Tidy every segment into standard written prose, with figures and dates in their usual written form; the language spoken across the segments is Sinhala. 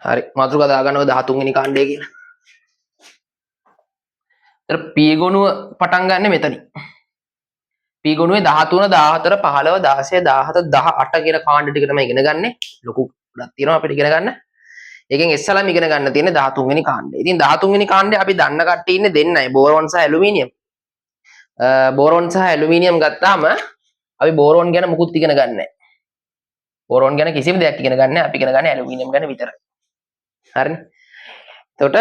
හරි මාතෘකාව දාගන්නවා 13 වෙනි කාණ්ඩය කියලා. ඒතර P ගොනුව පටන් ගන්න මෙතනින්. P ගොනුවේ 13 14 15 16 17 18 කියන කාණ්ඩ ටික තමයි ඉගෙන ගන්නෙ. ලොකු ගොඩක් තියෙනවා අපිට ඉගෙන ගන්න. ඒකෙන් එස්සලම ඉගෙන ගන්න තියෙන්නේ 13 වෙනි කාණ්ඩය. ඉතින් 13 වෙනි කාණ්ඩේ අපි දන්න කට්ටිය ඉන්නේ දෙන්නයි බෝරෝන් සහ ඇලුමිනියම්. බෝරෝන් සහ ඇලුමිනියම් ගත්තාම අපි බෝරෝන් ගැන මුකුත් ඉගෙන ගන්න නැහැ. බෝරෝන් ගැන කිසිම දෙයක් ඉගෙන ගන්න නැහැ. අපි ඉගෙන ගන්නේ ඇලුමිනියම් ගැන විතරයි. හරිනේ. එතකොට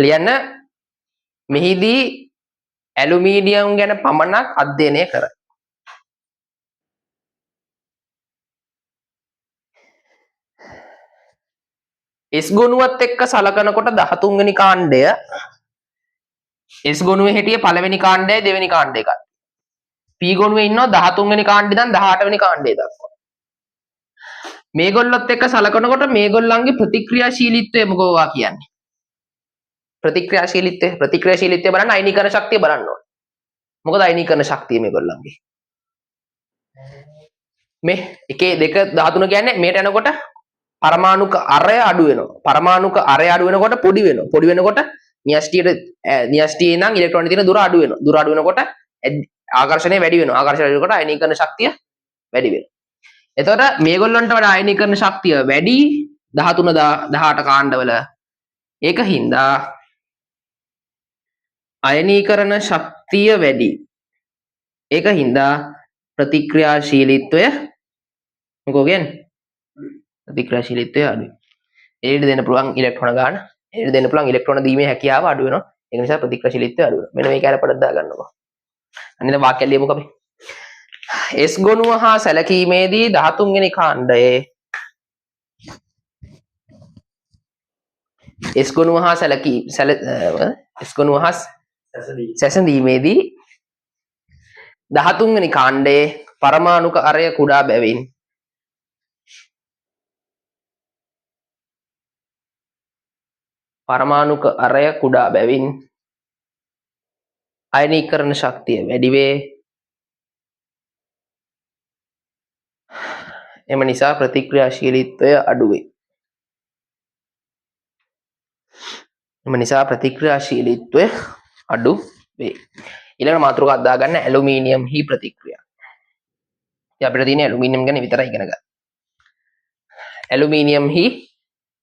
ලියන්න මෙහිදී ඇලුමිනියම් ගැන පමණක් අධ්‍යයනය කරයි. S ගොනුවත් එක්ක සලකනකොට 13 වෙනි කාණ්ඩය S ගොනුවේ හිටියේ පළවෙනි කාණ්ඩයයි දෙවෙනි කාණ්ඩය එකයි. P ගොනුවේ ඉන්නවා 13 වෙනි කාණ්ඩේ ඉඳන් 18 වෙනි කාණ්ඩය දක්වා. මේගොල්ලොත් එක්ක සලකනකොට මේගොල්ලන්ගේ ප්‍රතික්‍රියාශීලීත්වය මොකෝවා කියන්නේ? ප්‍රතික්‍රියාශීලීත්වය බලන්න අයනීකරණ ශක්තිය බලන්න ඕනේ. මොකද අයනීකරණ ශක්තිය මේගොල්ලන්ගේ මේ 1 2 13 කියන්නේ මේට යනකොට පරමාණුක අරය අඩු වෙනවා. පරමාණුක අරය අඩු වෙනකොට පොඩි වෙනවා. පොඩි වෙනකොට න්‍යෂ්ටියේ ඉඳන් ඉලෙක්ට්‍රෝන තියෙන දුර අඩු වෙනවා. දුර අඩු වෙනකොට ආකර්ෂණය වැඩි වෙනවා. ආකර්ෂණය වැඩි වෙනකොට අයනීකරණ ශක්තිය වැඩි වෙනවා. එතකොට මේගොල්ලන්ට වඩා අයනීකරණ ශක්තිය වැඩි 13 18 කාණ්ඩවල. ඒකින්ද අයනීකරණ ශක්තිය වැඩි. ඒකින්ද ප්‍රතික්‍රියාශීලීත්වය මොකෝ කියන්නේ? ප්‍රතික්‍රියාශීලීත්වය අඩුයි. එළියට දෙන්න පුළුවන් ඉලෙක්ට්‍රෝන ගන්න. එළියට දෙන්න පුළුවන් ඉලෙක්ට්‍රෝන දීමේ හැකියාව අඩු වෙනවා. ඒක නිසා ප්‍රතික්‍රියාශීලීත්වය අඩු වෙනවා. මෙන්න මේක අරපඩක් දාගන්නවා. අනිත් වාක්‍යය ලියමුකෝ අපි. S ගොනුව හා සැලකීමේදී 13 වෙනි කාණ්ඩයේ S ගොනුව හා සැසඳීමේදී 13 වෙනි කාණ්ඩයේ පරමාණුක අරය කුඩා බැවින් අයනීකරණ ශක්තිය වැඩි වේ. එම නිසා ප්‍රතික්‍රියාශීලීත්වය අඩු වේ. ඊළඟ මාතෘකාවක් දාගන්න ඇලුමිනියම් හි ප්‍රතික්‍රියා. ඉතින් අපිට තියෙන්නේ ඇලුමිනියම් ගැන විතරයි ඉගෙන ගන්න. ඇලුමිනියම් හි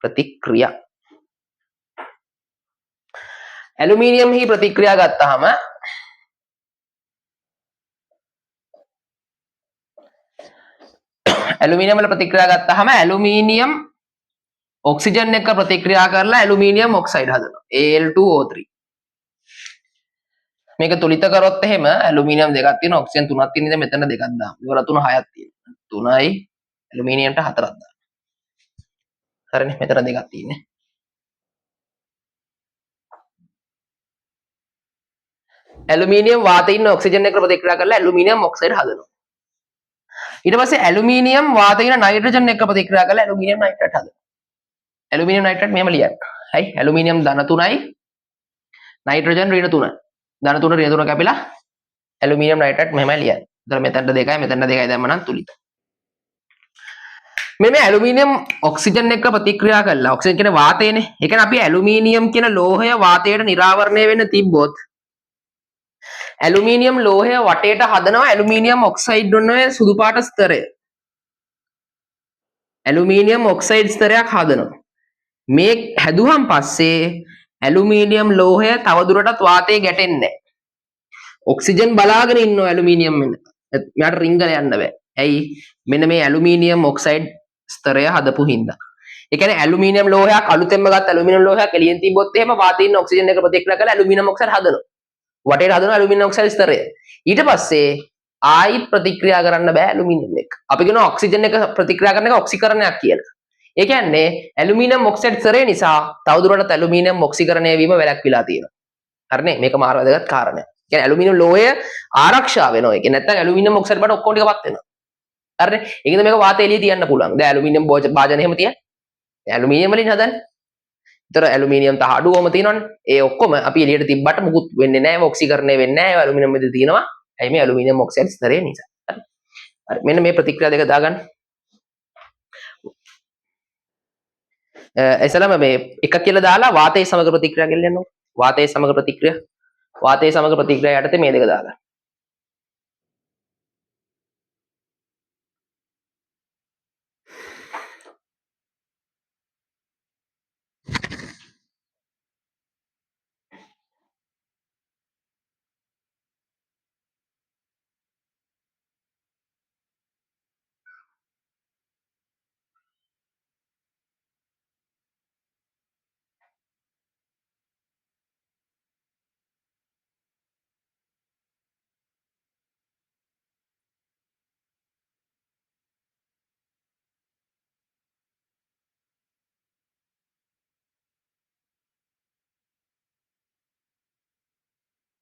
ප්‍රතික්‍රියා. ඇලුමිනියම් හි ප්‍රතික්‍රියා ගත්තාම ඇලුමිනියම් ඔක්සිජන් එක්ක ප්‍රතික්‍රියා කරලා ඇලුමිනියම් ඔක්සයිඩ් හදනවා. Al2O3. මේක තුලිත කරොත් එහෙම ඇලුමිනියම් දෙකක් තියෙනවා ඔක්සිජන් තුනක් තියෙන ඉතින් මෙතන දෙකක් දාමු. ඉවර තුන හයක් තියෙනවා. 3යි ඇලුමිනියම්ට 4ක් දාන්න. හරිනේ මෙතන දෙකක් තියෙන්නේ. ඇලුමිනියම් වාතයේ ඉන්න ඔක්සිජන් එක්ක ප්‍රතික්‍රියා කරලා ඇලුමිනියම් ඔක්සයිඩ් හදනවා. ඊට පස්සේ ඇලුමිනියම් වාතයේ ඉන්න නයිට්‍රජන් එක්ක ප්‍රතික්‍රියා කරලා ඇලුමිනියම් නයිට්‍රේට් හදනවා. ඇලුමිනියම් නයිට්‍රේට් මෙහෙම ලියන්න. හයි ඇලුමිනියම් ධන 3යි නයිට්‍රජන් ඍණ 3යි. ධන 3 ඍණ 3 කැපිලා ඇලුමිනියම් නයිට්‍රේට් මෙහෙමයි ලියන්නේ. එතන මෙතනට 2යි මෙතනට 2යි දැම්ම නම් තුලිත. මේ ඇලුමිනියම් ඔක්සිජන් එක්ක ප්‍රතික්‍රියා කළා. ඔක්සිජන් කියන්නේ වාතයනේ. ඒ කියන්නේ අපි ඇලුමිනියම් කියන ලෝහය වාතයට නිරාවරණය වෙන්න තිබ්බොත් ඇලුමිනියම් ලෝහය වටේට හදනවා ඇලුමිනියම් ඔක්සයිඩ් වන සුදු පාට ස්තරය. ඇලුමිනියම් ඔක්සයිඩ් ස්තරයක් හදනවා. මේ හැදුවම් පස්සේ ඇලුමිනියම් ලෝහය තවදුරටත් වාතයේ ගැටෙන්නේ නැහැ. ඔක්සිජන් බලාගෙන ඉන්නවා ඇලුමිනියම් වෙන. මෙයාට රින්ගල යන්න බෑ. ඇයි? මෙන්න මේ ඇලුමිනියම් ඔක්සයිඩ් ස්තරය හදපු හින්දා. ඒ කියන්නේ ඇලුමිනියම් ලෝහයක් අලුතෙන්ම ගත්ත ඇලුමිනියම් ලෝහයක් එළියෙන් තිබ්බොත් එහෙම වාතයේ ඉන්න ඔක්සිජන් එක ප්‍රතික්‍රියා කරලා ඇලුමිනියම් ඔක්සයිඩ් හදනවා. වටේට හදන ඇලුමිනියම් ඔක්සයිඩ් ස්තරය. ඊට පස්සේ ආයිත් ප්‍රතික්‍රියා කරන්න බෑ ඇලුමිනියම් එක. අපි කියනවා ඔක්සිජන් එක ප්‍රතික්‍රියා කරන එක ඔක්සිකරණයක් කියලා. ඒ කියන්නේ ඇලුමිනියම් ඔක්සයිඩ් ස්තරය නිසා තවදුරටත් ඇලුමිනියම් ඔක්සිකරණය වීම වැළැක්විලා තියෙනවා. හරිනේ? මේක මාර වැදගත් කාරණයක්. කියන්නේ ඇලුමිනියම් ලෝහය ආරක්ෂා වෙනවා. ඒක නැත්නම් ඇලුමිනියම් ඔක්සයිඩ් බඩ ඔක්කොම ටිකපත් වෙනවා. හරිනේ? ඒකද මේක වාතය එළිය තියන්න පුළුවන්. දැන් ඇලුමිනියම් භාජන එහෙම තියන්නේ. ඇලුමිනියම් වලින් හදන්නේ. ඒතර ඇලුමිනියම් තහඩුවම තියෙනවනේ. ඒ ඔක්කොම අපි එළියට තිබ්බට මුකුත් වෙන්නේ නැහැ. ඔක්සිකරණය වෙන්නේ නැහැ. ඇලුමිනියම් මෙතන තියෙනවා. ඇයි මේ ඇලුමිනියම් ඔක්සයිඩ් ස්තරය නිසා. හරි. මෙන්න මේ ප්‍රතික්‍රියා දෙක දාගන්න. එසලම මේ එක කියලා දාලා වාතයේ සමග ප්‍රතික්‍රියා කියලා යනවා. වාතයේ සමග ප්‍රතික්‍රියා. වාතයේ සමග ප්‍රතික්‍රියා යටතේ මේ දෙක දාලා.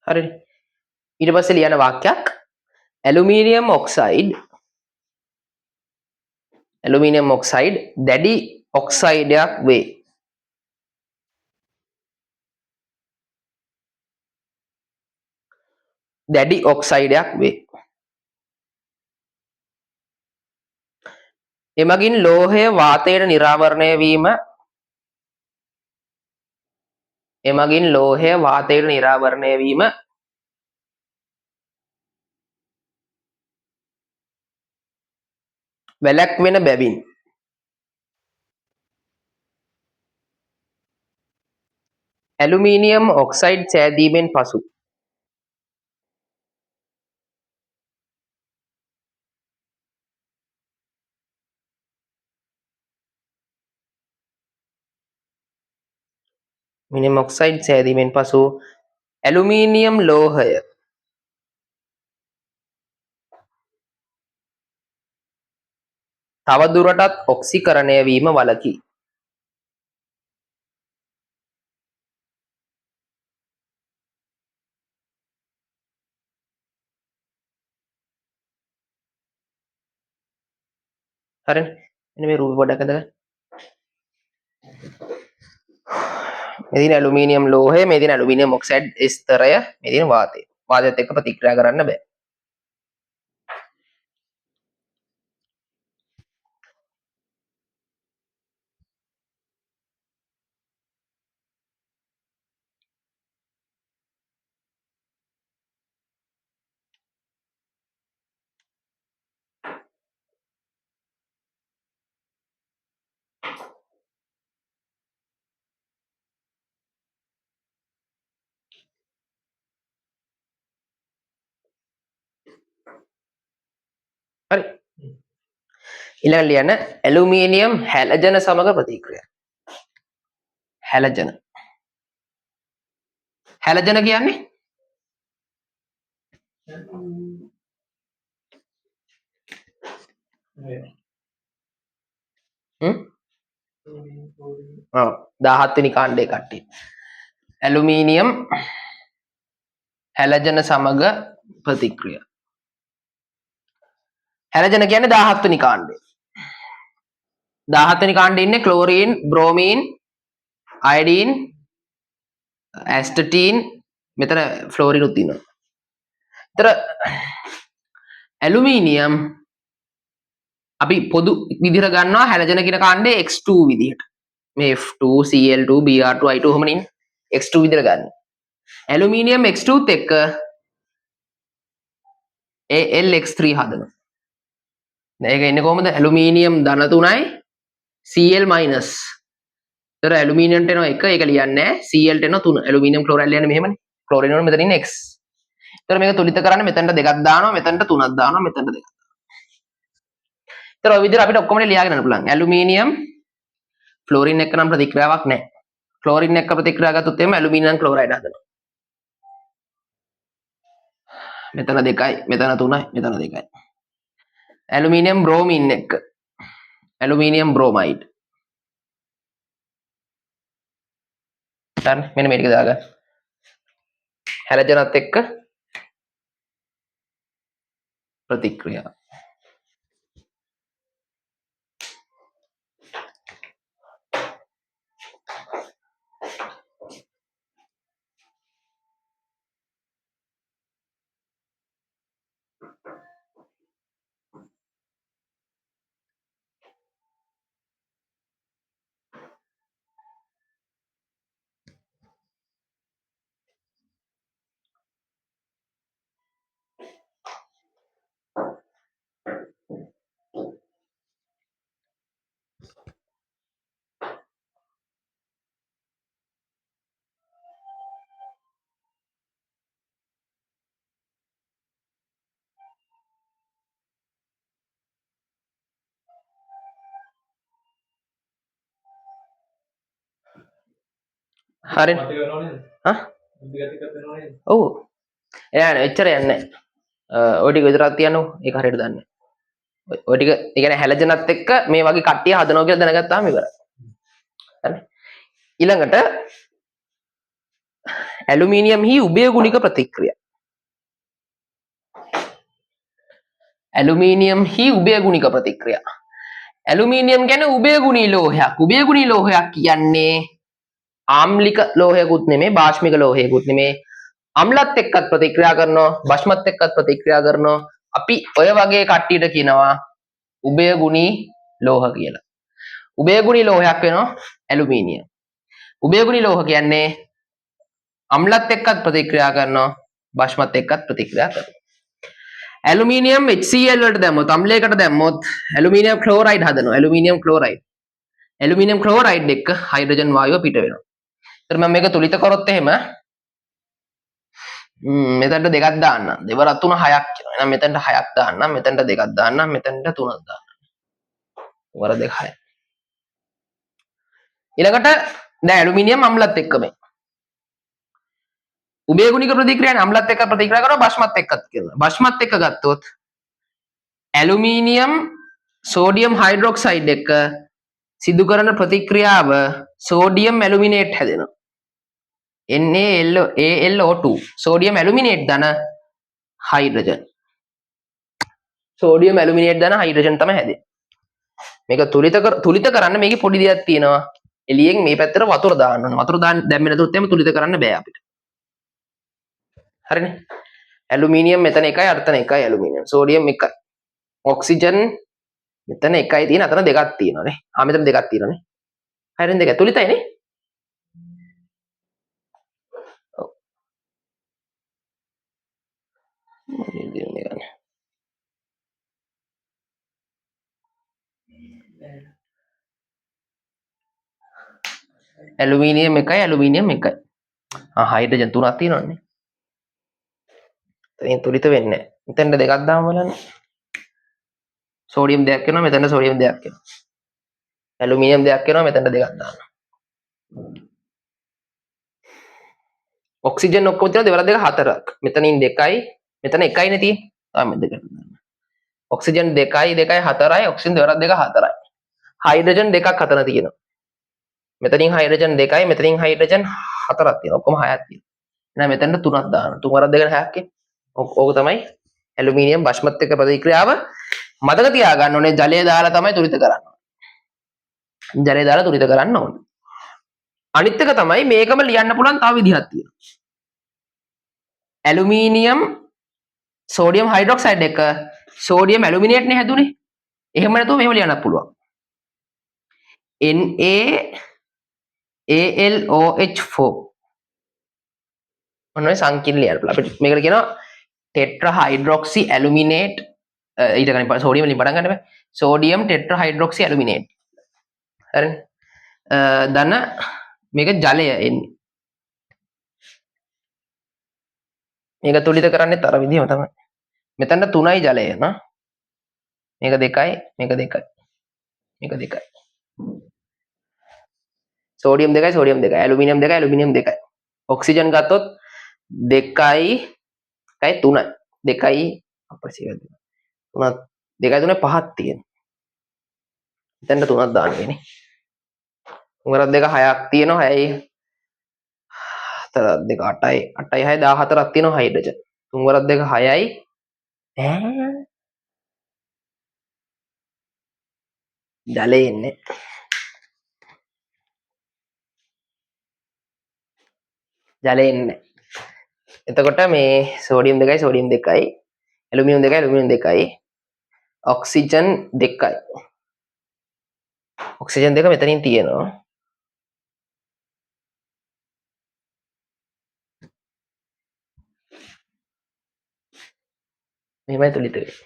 හරිනේ. ඊට පස්සේ ලියන වාක්‍යයක් ඇලුමිනියම් ඔක්සයිඩ් දැඩි ඔක්සයිඩයක් වේ. දැඩි ඔක්සයිඩයක් වේ. එමගින් ලෝහය වාතයට නිරාවරණය වීම වැළැක්වෙන බැවින් ඇලුමිනියම් ඔක්සයිඩ් සෑදීමෙන් පසු ඇලුමිනියම් ලෝහය තවදුරටත් ඔක්සිකරණය වීම වළකී. හරිනේ. මෙන්න මේ රූප පොඩ්ඩක් අඳගන්න. මේ දින ඇලුමිනියම් ලෝහය, මේ දින ඇලුමිනියම් ඔක්සයිඩ් ස්තරය, මේ දින වාතය. වාතයත් එක්ක ප්‍රතික්‍රියා කරන්න බෑ. හරි. ඊළඟ ලියන්න ඇලුමිනියම් හැලජන සමග ප්‍රතික්‍රියා. හැලජන කියන්නේ හ්ම් 17 වෙනි කාණ්ඩේ කට්ටිය. ඇලුමිනියම් හැලජන සමග ප්‍රතික්‍රියා. හැලජන කියන්නේ 17 වෙනි කාණ්ඩේ. 17 වෙනි කාණ්ඩේ ඉන්නේ ක්ලෝරීන්, බ්‍රෝමීන්, අයඩීන්, ඇස්ටටීන්, මෙතන ෆ්ලෝරිනුත් ඉන්නවා. ඒතර ඇලුමිනියම් අපි පොදු විදිහට ගන්නවා හැලජන කියන කාණ්ඩේ X2 විදිහට. මේ F2, Cl2, Br2, I2 ඔහමනින් X2 විදිහට ගන්න. ඇලුමිනියම් X2ත් එක්ක AlX3 හදනවා. ඒක එන්නේ කොහමද? ඇලුමිනියම් ධන 3යි Cl මයිනස්. ඒතර ඇලුමිනියම්ට එනවා 1 ඒක ලියන්නේ නැහැ. Clට එනවා 3. ඇලුමිනියම් ක්ලෝරයිඩ් ලියන්නේ මෙහෙමනේ. ක්ලෝරින් වල මෙතන ඉන්නේ X. ඒතර මේක තුලිත කරන්නේ මෙතනට 2ක් දානවා, මෙතනට 3ක් දානවා, මෙතනට 2ක්. ඒතර ඔය විදිහට අපිට ඔක්කොම ලියාගෙන යන්න පුළුවන්. ඇලුමිනියම් ෆ්ලෝරින් එක්ක නම් ප්‍රතික්‍රියාවක් නැහැ. ක්ලෝරින් එක්ක ප්‍රතික්‍රියා ගත්තොත් එimhe ඇලුමිනියම් ක්ලෝරයිඩ් හදනවා. මෙතන 2යි, මෙතන 3යි, මෙතන 2යි. ඇලුමිනියම් බ්‍රෝමීන් එක්ක. Aluminium bromide. හරි මෙන්න මේ ටික දාගන්න. හැලජනත් එක්ක ප්‍රතික්‍රියා. හරි ඔව් එයාන එච්චර යන්නේ ඔය ටික විතරක් තියන්නකො ඒක හරියට දන්නේ ඔය ටික ඒ කියන්නේ හැලජනත් එක්ක මේ වගේ කට්ටිය හදනවා කියලා දැනගත්තාම ඉවරයි හරි ඊළඟට ඇලුමිනියම් හි උභයගුණික ප්‍රතික්‍රියා ඇලුමිනියම් හි උභයගුණික ප්‍රතික්‍රියා ඇලුමිනියම් කියන්නේ උභයගුණී ලෝහයක් උභයගුණී ලෝහයක් කියන්නේ ආම්ලික ලෝහයකුත් නෙමෙයි බාෂ්මික ලෝහයකුත් නෙමෙයි අම්ලත් එක්කත් ප්‍රතික්‍රියා කරනවා බෂ්මත් එක්කත් ප්‍රතික්‍රියා කරනවා අපි ඔය වගේ කට්ටියට කියනවා උභයගුණී ලෝහ කියලා උභයගුණී ලෝහයක් වෙනවා ඇලුමිනියම් උභයගුණී ලෝහ කියන්නේ අම්ලත් එක්කත් ප්‍රතික්‍රියා කරනවා බෂ්මත් එක්කත් ප්‍රතික්‍රියා කරනවා ඇලුමිනියම් HCl වලට දැම්මොත් අම්ලයකට දැම්මොත් ඇලුමිනියම් ක්ලෝරයිඩ් හදනවා ඇලුමිනියම් ක්ලෝරයිඩ් එක්ක හයිඩ්‍රජන් වායුව පිට වෙනවා ඊට මම මේක තුලිත කරොත් එහෙම මෙතනට දෙකක් දාන්න දෙවර 3 6ක් කියනවා එහෙනම් මෙතනට 6ක් දාන්න මෙතනට දෙකක් දාන්න මෙතනට 3ක් දාන්න වර 2 6 ඊළඟට දැන් ඇලුමිනියම් අම්ලත් එක්ක මේ උභයගුණික ප්‍රතික්‍රියානේ අම්ලත් එක්ක ප්‍රතික්‍රියා කරනවා බෂ්මත් එක්කත් කරනවා බෂ්මත් එක්ක ගත්තොත් ඇලුමිනියම් සෝඩියම් හයිඩ්‍රොක්සයිඩ් එක්ක සිදු කරන ප්‍රතික්‍රියාව සෝඩියම් ඇලුමිනේට් හැදෙනවා NaAlO2 සෝඩියම් ඇලුමිනේට් ධන හයිඩ්‍රජන් සෝඩියම් ඇලුමිනේට් ධන හයිඩ්‍රජන් තමයි හැදෙන්නේ මේක තුලිත කරන්න මේකේ පොඩි දෙයක් තියෙනවා එළියෙන් මේ පැත්තට වතුර දාන්න ඕනේ වතුර දැම්මේ නැතුත් එහම තුලිත කරන්න බෑ අපිට හරිනේ ඇලුමිනියම් මෙතන එකයි අතන එකයි ඇලුමිනියම් සෝඩියම් එකයි ඔක්සිජන් මෙතන එකයි තියෙන අතන දෙකක් තියෙනවානේ මෙතන දෙකක් තියෙනවානේ හරිනේ දෙක තුලිතයිනේ ඇලුමිනියම් එකයි හයිඩ්‍රජන් තුනක් තියෙනවානේ එතනින් තුලිත වෙන්නේ නැහැ මෙතනට දෙකක් දාමු බලන්න සෝඩියම් දෙකක් වෙනවා මෙතන සෝඩියම් දෙකක් වෙනවා ඇලුමිනියම් දෙකක් වෙනවා මෙතනට දෙකක් දාන්න ඔක්සිජන් ඔක්කොම තියෙනවා දෙවරක් දෙක හතරක් මෙතනින් දෙකයි මෙතන එකයිනේ තියෙන්නේ මෙතන දෙකට දාන්න ඔක්සිජන් දෙකයි 4යි ඔක්සිජන් දෙවරක් දෙක 4යි හයිඩ්‍රජන් දෙකක් අතන තියෙනවා මෙතනින් හයිඩ්‍රජන් දෙකයි මෙතනින් හයිඩ්‍රජන් 4ක් තියෙනවා ඔක්කොම 6ක් තියෙනවා එහෙනම් මෙතනට 3ක් දාන්න 3 වරක් දෙක 6ක් ඕක තමයි ඇලුමිනියම් බෂ්මත් එක්ක ප්‍රතික්‍රියාව මතක තියාගන්න ඕනේ ජලය දාලා තමයි තුලිත කරන්න ඕනේ අනිත් එක තමයි මේකම ලියන්න පුළුවන් තව විදිහක් තියෙනවා ඇලුමිනියම් සෝඩියම් හයිඩ්‍රොක්සයිඩ් එක සෝඩියම් ඇලුමිනේට් නේ හැදුනේ එහෙම නැතුව මෙහෙම ලියන්නත් පුළුවන් NaAlOH4 ඔන්න ඔය සංකීර්ණ ලියන්න පුළුවන් අපිට මේකට කියනවා ටෙට්‍රාහයිඩ්‍රොක්සි ඇලුමිනේට් ඊට කලින් සෝඩියම් වලින් පටන් ගන්න බෑ සෝඩියම් ටෙට්‍රාහයිඩ්‍රොක්සි ඇලුමිනේට් හරිනේ ධන මේක ජලය එන්නේ මේක තුලිත කරන්නේත් අර විදිහම තමයි මෙතනට 3යි ජලය නා මේක 2යි මේක 2යි සෝඩියම් 2යි ඇලුමිනියම් 2යි ඔක්සිජන් ගත්තොත් 2යි 3යි 2යි අපසිය 3ක් 2යි 3යි 5ක් තියෙනවා එතනට 3ක් දාන්න වෙන්නේ උඟරක් දෙක 6ක් තියෙනවා 6යි 4ක් දෙක 8යි 8යි 6 14ක් තියෙනවා හයිඩ්‍රජන් තුන්වරක් දෙක 6යි ජලය එන්නේ එතකොට මේ සෝඩියම් 2යි ඇලුමිනියම් 2යි ඔක්සිජන් 2යි ඔක්සිජන් 2 මෙතනින් තියෙනවා මෙහෙමයි තුලිත වෙන්නේ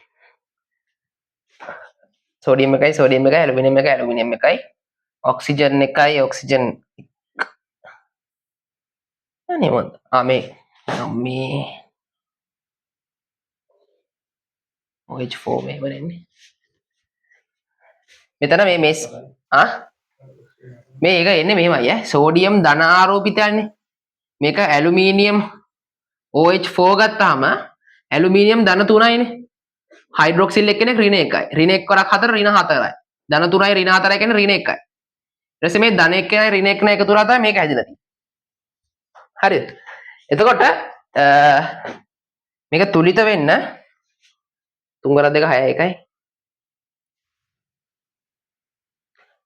සෝඩියම් 1යි ඇලුමිනියම් 1යි ඔක්සිජන් 1යි ඔක්සිජන් අනේ මොකද මේ OH4 මෙහෙම නෙන්නේ මෙතන මේ මේක එන්නේ මෙහෙමයි ඈ සෝඩියම් ධන ආරෝපිතයන්නේ මේක ඇලුමිනියම් OH4 ගත්තාම ඇලුමිනියම් ධන 3යිනේ හයිඩ්‍රොක්සිල් එක්කෙනෙක් ඍණ 1යි ඍණ 1 වරක් 4 ඍණ 4යි ධන 3යි ඍණ 4යි කියන්නේ ඍණ 1යි ඊට පස්සේ මේ ධන 1යි ඍණ 1 නේ එකතු කරලා තමයි මේක හැදිලා තියෙන්නේ හරිද එතකොට මේක තුලිත වෙන්න 3 2 6 1යි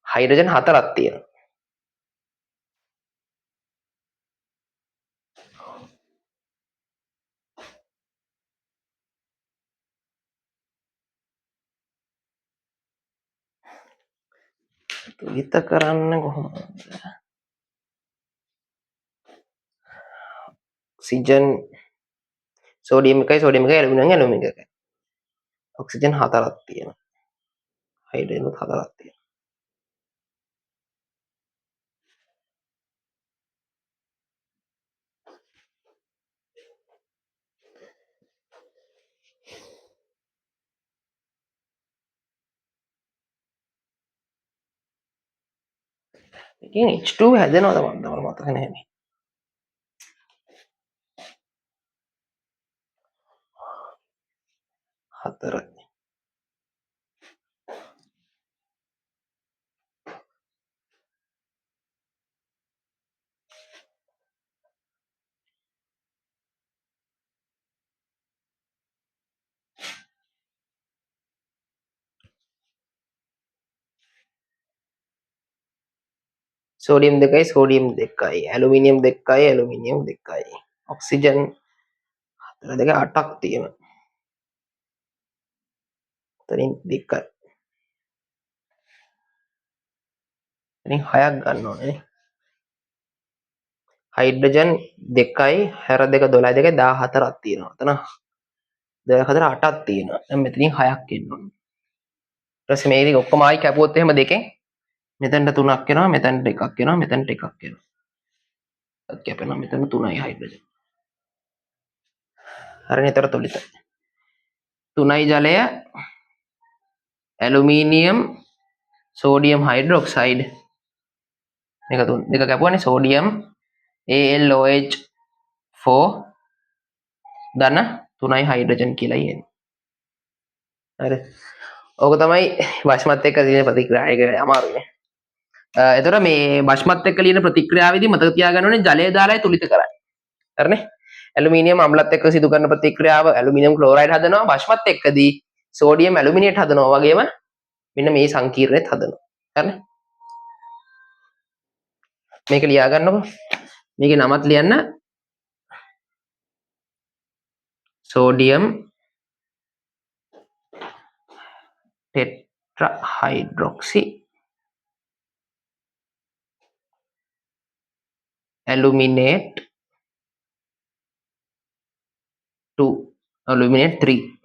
හයිඩ්‍රජන් 4ක් තියෙනවා තුලිත කරන්න කොහොමද ඔක්සිජන් සෝඩියම් 1යි සෝඩියම් 1යි ඇලුමිනියම් 1යි ඔක්සිජන් 4ක් තියෙනවා හයිඩ්‍රජන් 4ක් තියෙනවා එකෙන් H2 හැදෙනවද මන්ද මට මතක නැහැ මේ හතරයි සෝඩියම් 2යි සෝඩියම් 2යි ඇලුමිනියම් 2යි ඇලුමිනියම් 2යි ඔක්සිජන් 4 2 8ක් තියෙනවා එතනින් 2යි එතනින් 6ක් ගන්න ඕනේ හයිඩ්‍රජන් 2යි හැර 2 12 2 14ක් තියෙනවා එතන 14 8ක් තියෙනවා දැන් මෙතනින් 6ක් එන්න ඕනේ ඊට පස්සේ මේ ඉතින් ඔක්කොම ආයි කැපුවොත් එහෙම දෙකෙන් මෙතනට 3ක් එනවා මෙතනට එකක් එනවා මෙතනට එකක් එනවා කැපෙනවා මෙතන 3යි හයිඩ්‍රජන් හරිනේ ඒතර තුලිත 3යි ජලය ඇලුමිනියම් සෝඩියම් හයිඩ්‍රොක්සයිඩ් දෙක කැපුවානේ සෝඩියම් AlOH4 ධන 3යි හයිඩ්‍රජන් කියලා එන්නේ හරි ඕක තමයි බෂ්මත් එක්ක තියෙන ප්‍රතික්‍රියාව ඒක අමාරුයිනේ එතකොට මේ බෂ්මත් එක්ක ලියන ප්‍රතික්‍රියාවේදී මතක තියාගන්න ඕනේ ජලය දාලායි තුලිත කරන්නේ හරිනේ ඇලුමිනියම් අම්ලත් එක්ක සිදු කරන ප්‍රතික්‍රියාව ඇලුමිනියම් ක්ලෝරයිඩ් හදනවා බෂ්මත් එක්කදී සෝඩියම් ඇලුමිනේට් හදනවා වගේම මෙන්න මේ සංකීර්ණෙත් හදනවා හරිනේ මේක ලියා ගන්නකො මේකේ නමත් ලියන්න sodium tetrahydroxy aluminate 2 aluminate 3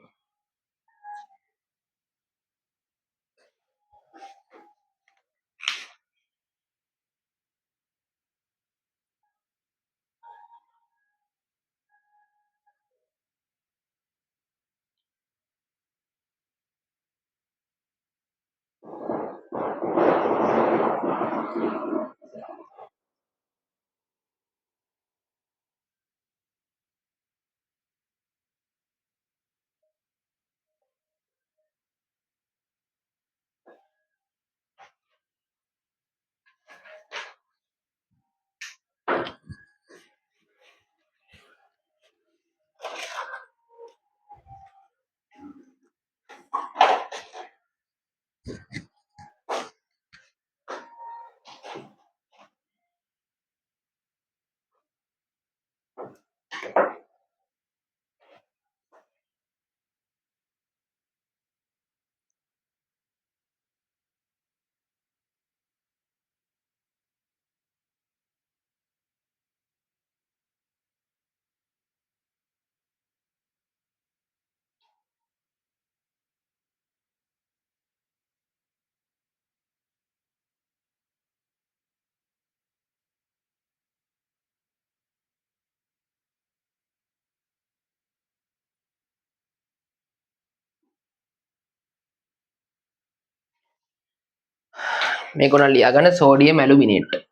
මේක උනා ලියාගන්න සෝඩියම් ඇලුමිනේට්.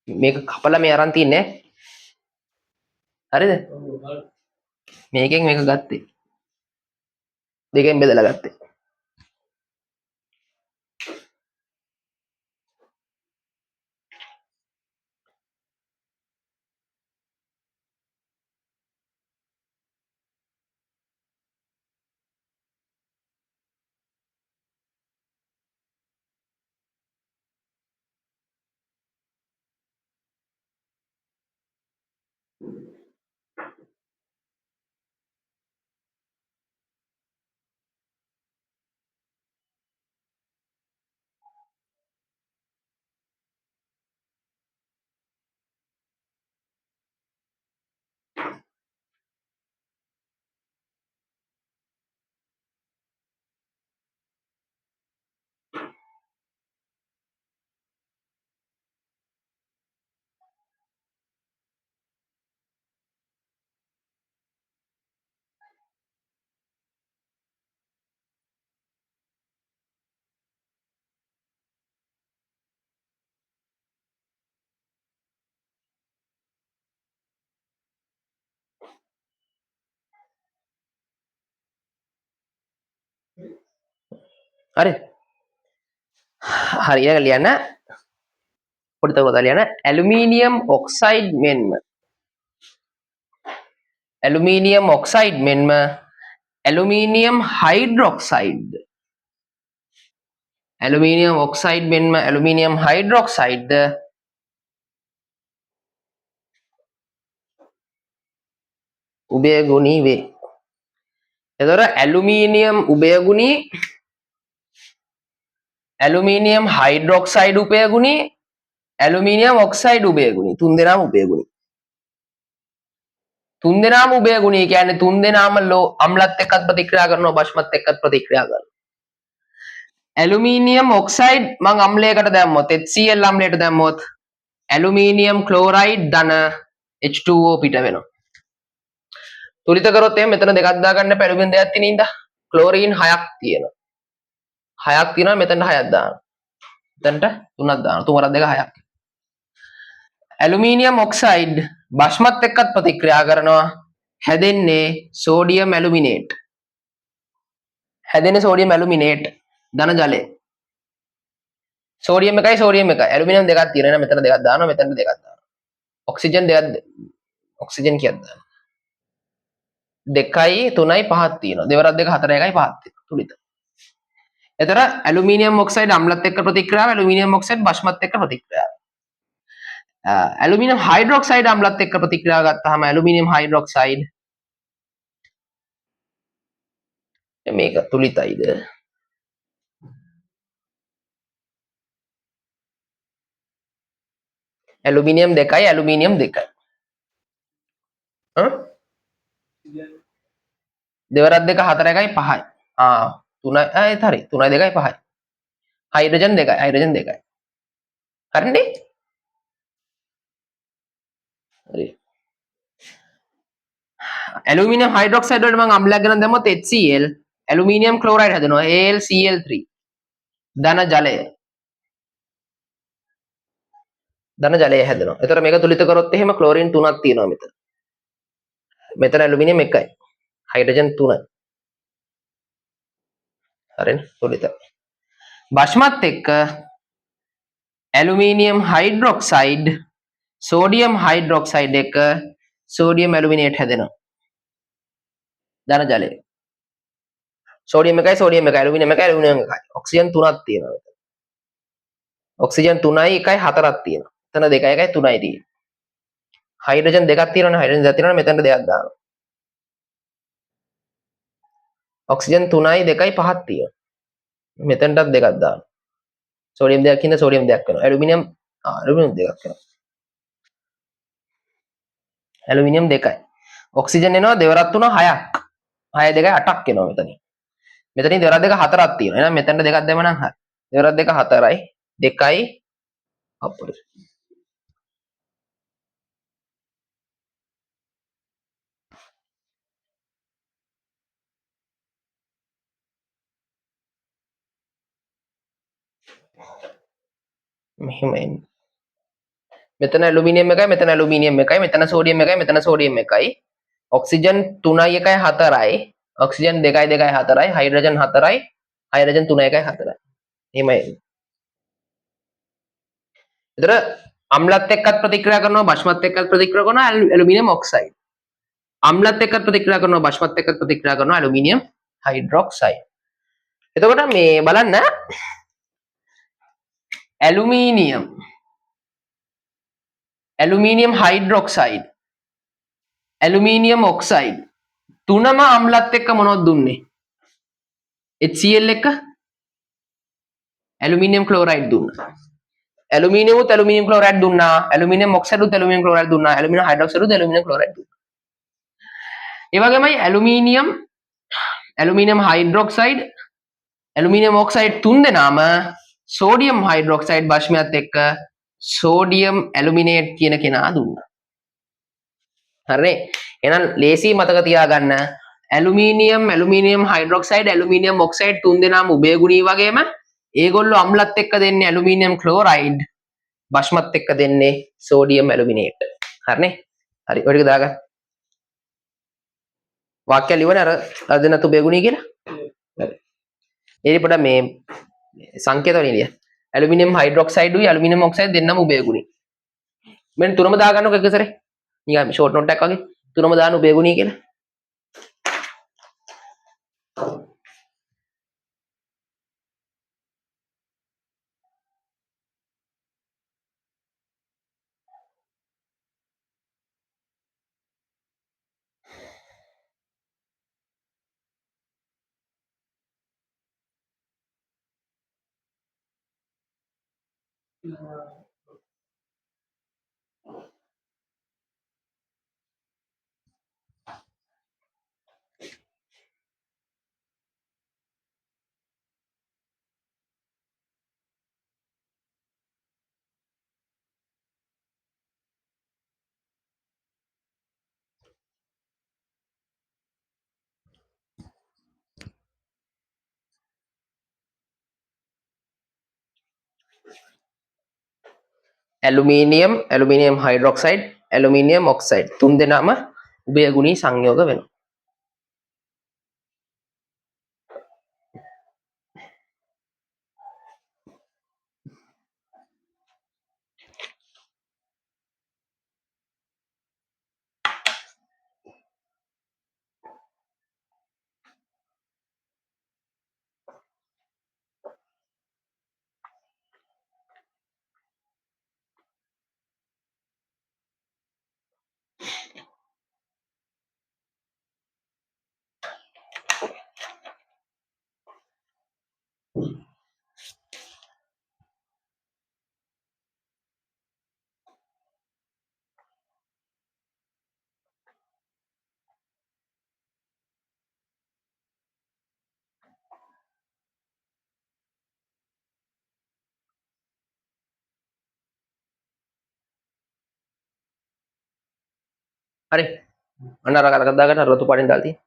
මේක කපලා මේ අරන් තින්නේ. හරිද? මේකෙන් මේක ගත්තේ. දෙකෙන් බෙදලා ගත්තේ. හරි. හරි ඊළඟ ලියන්න. පොඩි තවදුරටත් ලියන්න. ඇලුමිනියම් ඔක්සයිඩ් මෙන්ම ඇලුමිනියම් ඔක්සයිඩ් මෙන්ම ඇලුමිනියම් හයිඩ්‍රොක්සයිඩ් ඇලුමිනියම් ඔක්සයිඩ් මෙන්ම ඇලුමිනියම් හයිඩ්‍රොක්සයිඩ් උභයගුණී වේ. එතකොට ඇලුමිනියම් උභයගුණී ඇලුමිනියම් හයිඩ්‍රොක්සයිඩ් උභයගුණී ඇලුමිනියම් ඔක්සයිඩ් උභයගුණී තුන් දෙනාම උභයගුණී. තුන් දෙනාම උභයගුණී කියන්නේ තුන් දෙනාම අම්ලත් එක්කත් ප්‍රතික්‍රියා කරනවා භස්මත් එක්කත් ප්‍රතික්‍රියා කරනවා. ඇලුමිනියම් ඔක්සයිඩ් මං අම්ලයකට දැම්මොත් HCl අම්ලයට දැම්මොත් ඇලුමිනියම් ක්ලෝරයිඩ් ධන H2O පිට වෙනවා. තුලිත කරොත් එහෙනම් මෙතන දෙකක් දාගන්න පැලුමින් දෙකක් තියෙන ඉඳා ක්ලෝරීන් 6ක් තියෙනවා. 6ක් තියෙනවා මෙතන 6ක් දානවා. මෙතනට 3ක් දානවා. 3 වරක් 2 6ක්. ඇලුමිනියම් ඔක්සයිඩ් භස්මත් එක්කත් ප්‍රතික්‍රියා කරනවා හැදෙන්නේ සෝඩියම් ඇලුමිනේට්. හැදෙන්නේ සෝඩියම් ඇලුමිනේට් ධන ජලය. සෝඩියම් එකයි සෝඩියම් එකයි ඇලුමිනියම් දෙකක් තියෙනවා. මෙතන දෙකක් දානවා මෙතන දෙකක් දානවා. ඔක්සිජන් දෙකක් ඔක්සිජන් කීයක් දානවා? 2යි 3යි 5ක් තියෙනවා. දෙවරක් 2 4 1යි 5ක් තියෙනවා. තුලිත. එතන ඇලුමිනියම් ඔක්සයිඩ් අම්ලත් එක්ක ප්‍රතික්‍රියාව ඇලුමිනියම් ඔක්සයිඩ් භස්මත් එක්ක ප්‍රතික්‍රියාව. ඇලුමිනියම් හයිඩ්‍රොක්සයිඩ් අම්ලත් එක්ක ප්‍රතික්‍රියාව ගත්තාම ඇලුමිනියම් හයිඩ්‍රොක්සයිඩ් මේක තුලිතයිද? ඇලුමිනියම් 2යි ඇලුමිනියම් 2යි. දෙවරක් 2 4 1යි 5යි. 3යි ඒත් හරි 3යි 2යි 5යි. Hydrogen 2යි hydrogen 2යි. හරිනේ? හරි. ඇලුමිනියම් හයිඩ්‍රොක්සයිඩ් වලට මම අම්ලයක් ගණන් දැම්මොත් HCl ඇලුමිනියම් ක්ලෝරයිඩ් හදනවා AlCl3 ධන ජලය. ධන ජලය හැදෙනවා. ඒතර මේක තුලිත කරොත් එහෙම ක්ලෝරින් 3ක් තියෙනවා මෙතන. මෙතන ඇලුමිනියම් 1යි. හයිඩ්‍රජන් 3යි. හරිනේ? තුලිත. භස්මත් එක්ක ඇලුමිනියම් හයිඩ්‍රොක්සයිඩ් සෝඩියම් හයිඩ්‍රොක්සයිඩ් එක සෝඩියම් ඇලුමිනේට් හැදෙනවා. ධන ජලය. සෝඩියම් එකයි සෝඩියම් එකයි ඇලුමිනියම් එකයි ඇලුමිනියම් එකයි. ඔක්සිජන් 3ක් තියෙනවා මෙතන. ඔක්සිජන් 3යි 1යි 4ක් තියෙනවා. එතන 2යි 1යි 3යි තියෙනවා. හයිඩ්‍රජන් 2ක් තියෙනවනේ හයිඩ්‍රජන් 2ක් තියෙනවනේ මෙතන 2ක් දානවා. ඔක්සිජන් 3යි 2යි 5ක් තියෙනවා. මෙතනටත් 2ක් දානවා. සෝඩියම් 2ක් ඉන්න සෝඩියම් 2ක් වෙනවා. ඇලුමිනියම් ඇලුමිනියම් දෙකක් එනවා. ඇලුමිනියම් දෙකයි. ඔක්සිජන් එනවා දෙවරක් තුන 6ක්. 6 2 8ක් එනවා මෙතනින්. මෙතනින් දෙවරක් දෙක හතරක් තියෙනවා. එහෙනම් මෙතන දෙකක් දැම්ම නම් හරි. දෙවරක් දෙක හතරයි. 2යි අප්පුඩ. මෙහෙම එන්නේ. මෙතන ඇලුමිනියම් එකයි මෙතන ඇලුමිනියම් එකයි මෙතන සෝඩියම් එකයි මෙතන සෝඩියම් එකයි. ඔක්සිජන් 3යි 1යි 4යි. ඔක්සිජන් 2යි 2යි 4යි. හයිඩ්‍රජන් 4යි. හයිඩ්‍රජන් 3යි 1යි 4යි. එහෙමයි. ඒතර අම්ලත් එක්කත් ප්‍රතික්‍රියා කරනවා බෂ්මත් එක්කත් ප්‍රතික්‍රියා කරනවා ඇලුමිනියම් ඔක්සයිඩ්. අම්ලත් එක්කත් ප්‍රතික්‍රියා කරනවා බෂ්මත් එක්කත් ප්‍රතික්‍රියා කරනවා ඇලුමිනියම් හයිඩ්‍රොක්සයිඩ්. එතකොට මේ බලන්න ඇලුමිනියම් හයිඩ්‍රොක්සයිඩ් ඇලුමිනියම් ඔක්සයිඩ් තුනම අම්ලත් එක්ක මොනවද දුන්නේ? HCl එක ඇලුමිනියම් ක්ලෝරයිඩ් දුන්නා. ඇලුමිනියම් ක්ලෝරයිඩ් දුන්නා. ඇලුමිනියම් ඔක්සයිඩ් ඇලුමිනියම් ක්ලෝරයිඩ් දුන්නා. ඇලුමිනියම් හයිඩ්‍රොක්සයිඩ් ඇලුමිනියම් ක්ලෝරයිඩ් දුන්නා. ඒ වගේමයි ඇලුමිනියම් හයිඩ්‍රොක්සයිඩ් ඇලුමිනියම් ඔක්සයිඩ් තුන් දෙනාම සෝඩියම් හයිඩ්‍රොක්සයිඩ් භස්මයත් එක්ක සෝඩියම් ඇලුමිනේට් කියන කෙනා දුන්නා. හරිනේ. එහෙනම් ලේසි මතක තියාගන්න ඇලුමිනියම් හයිඩ්‍රොක්සයිඩ් ඇලුමිනියම් ඔක්සයිඩ් තුන් දෙනාම උභයගුණී වගේම ඒගොල්ලෝ අම්ලත් එක්ක දෙන්නේ ඇලුමිනියම් ක්ලෝරයිඩ් භස්මත් එක්ක දෙන්නේ සෝඩියම් ඇලුමිනේට්. හරිනේ. හරි ඔය ටික දාගන්න. වාක්‍ය ලියවනේ අර දෙන්නත් උභයගුණී කියලා. හරි. ඊට පොඩ මේ සංකේත වලින් ලිය. ඇලුමිනියම් හයිඩ්‍රොක්සයිඩ් උයි ඇලුමිනියම් ඔක්සයිඩ් දෙන්නම උභයගුණී. මෙන්න තුනම දාගන්නකො එක සැරේ. නිකන් ෂෝට් නෝට් එකක් වගේ තුනම දාන්න උභයගුණී කියලා. ඇලුමිනියම් හයිඩ්‍රොක්සයිඩ් ඇලුමිනියම් ඔක්සයිඩ් තුන් දෙනාම උභයගුණී සංයෝග වෙනවා. හරි. අන්න අර කලකට දාගන්න රතු පාටින් දාලා තියෙන්නේ.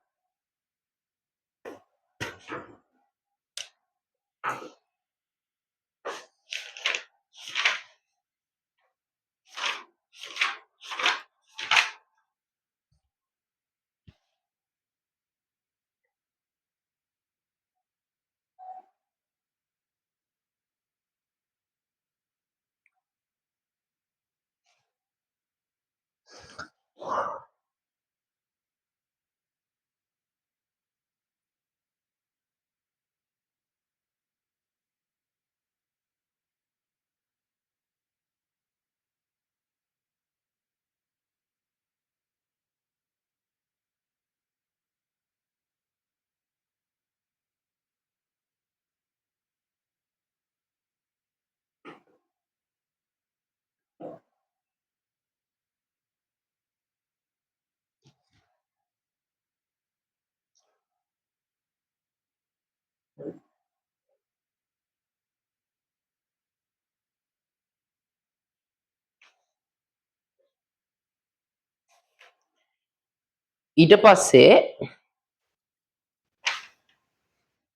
ඊට පස්සේ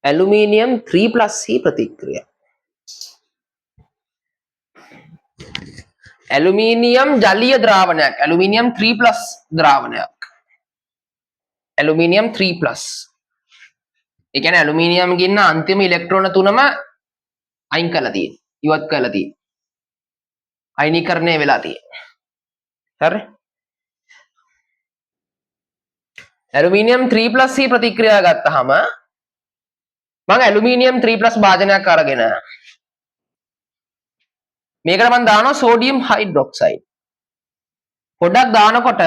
ඇලුමිනියම් 3+ ප්‍රතික්‍රියා. ඇලුමිනියම් ජලීය ද්‍රාවණයක්. ඇලුමිනියම් 3+ ද්‍රාවණයක්. ඇලුමිනියම් 3+. ඒ කියන්නේ ඇලුමිනියම් ගින්න අන්තිම ඉලෙක්ට්‍රෝන තුනම අයින් කරලා තියෙන්නේ. ඉවත් කරලා තියෙන්නේ. අයනීකරණය වෙලා තියෙන්නේ. හරි? ඇලුමිනියම් 3+ ප්‍රතික්‍රියාව ගත්තාම මම ඇලුමිනියම් 3+ භාජනයක් අරගෙන මේකට මම දානවා සෝඩියම් හයිඩ්‍රොක්සයිඩ්. පොඩ්ඩක් දානකොට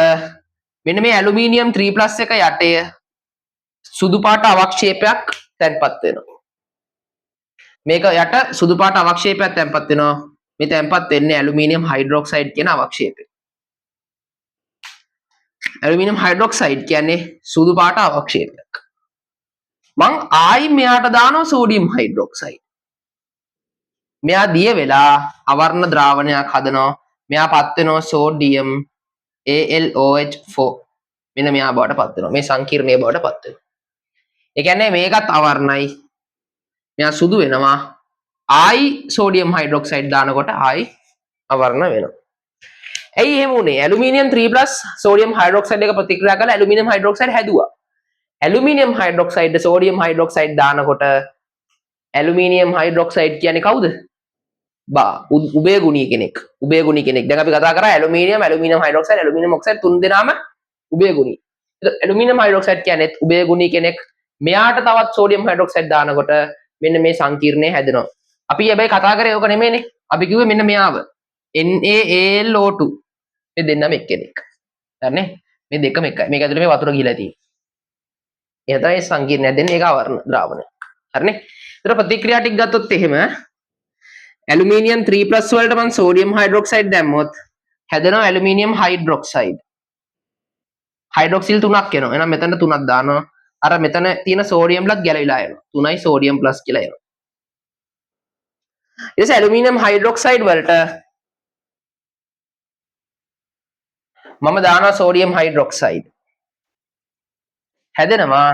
මෙන්න මේ ඇලුමිනියම් 3+ එක යටේ සුදු පාට අවක්ෂේපයක් තැන්පත් වෙනවා. මේක යට සුදු පාට අවක්ෂේපයක් තැන්පත් වෙනවා. මේ තැන්පත් වෙන්නේ ඇලුමිනියම් හයිඩ්‍රොක්සයිඩ් කියන අවක්ෂේපය. ඇලුමිනියම් හයිඩ්‍රොක්සයිඩ් කියන්නේ සුදු පාට අවක්ෂේපයක්. මං ආයි මෙයාට දානවා සෝඩියම් හයිඩ්‍රොක්සයිඩ්. මෙයා දිය වෙලා අවර්ණ ද්‍රාවණයක් හදනවා. මෙයා පත් වෙනවා සෝඩියම් AlOH4. මෙන්න මෙයා බවට පත් වෙනවා. මේ සංකීර්ණයේ බවට පත් වෙනවා. ඒ කියන්නේ මේකත් අවර්ණයි. මෙයා සුදු වෙනවා. ආයි සෝඩියම් හයිඩ්‍රොක්සයිඩ් දානකොට ආයි අවර්ණ වෙනවා. ඇයි එහෙම උනේ? ඇලුමිනියම් 3+ සෝඩියම් හයිඩ්‍රොක්සයිඩ් එක ප්‍රතික්‍රියා කරලා ඇලුමිනියම් හයිඩ්‍රොක්සයිඩ් හැදුවා. ඇලුමිනියම් හයිඩ්‍රොක්සයිඩ් සෝඩියම් හයිඩ්‍රොක්සයිඩ් දානකොට ඇලුමිනියම් හයිඩ්‍රොක්සයිඩ් කියන්නේ කවුද? උභය ගුණී කෙනෙක්. උභය ගුණී කෙනෙක්. දැන් අපි කතා කරා ඇලුමිනියම් හයිඩ්‍රොක්සයිඩ් ඇලුමිනියම් ඔක්සයිඩ් තුන් දෙනාම උභය ගුණී. ඇලුමිනියම් හයිඩ්‍රොක්සයිඩ් කියන්නේ උභය ගුණී කෙනෙක්. මෙයාට තවත් සෝඩියම් හයිඩ්‍රොක්සයිඩ් දානකොට මෙන්න මේ සංකීර්ණය හැදෙනවා. අපි හැබැයි කතා කරේ ඕක නෙමෙයිනේ. අපි කිව්වේ මෙන්න මෙයාව. NaAlO2. මේ දෙන්නම එක්කෙනෙක්. හරිනේ? මේ දෙකම එකයි. මේක ඇතුලේ මේ වතුර ගිහලා තියෙන්නේ. ඒ තමයි සංකීර්ණයක් දෙන්නේ ඒක අවර්ණ ද්‍රාවණය. හරිනේ? ඒතර ප්‍රතික්‍රියා ටික ගත්තොත් එහෙම ඇලුමිනියම් 3+ වලට මම සෝඩියම් හයිඩ්‍රොක්සයිඩ් දැම්මොත් හැදෙනවා ඇලුමිනියම් හයිඩ්‍රොක්සයිඩ්. හයිඩ්‍රොක්සිල් 3ක් එනවා. එහෙනම් මෙතන 3ක් දානවා. අර මෙතන තියෙන සෝඩියම්ලත් ගැලවිලා යනවා. 3යි සෝඩියම් ප්ලස් කියලා එනවා. ඊට පස්සේ ඇලුමිනියම් හයිඩ්‍රොක්සයිඩ් වලට මම දානවා සෝඩියම් හයිඩ්‍රොක්සයිඩ්. හැදෙනවා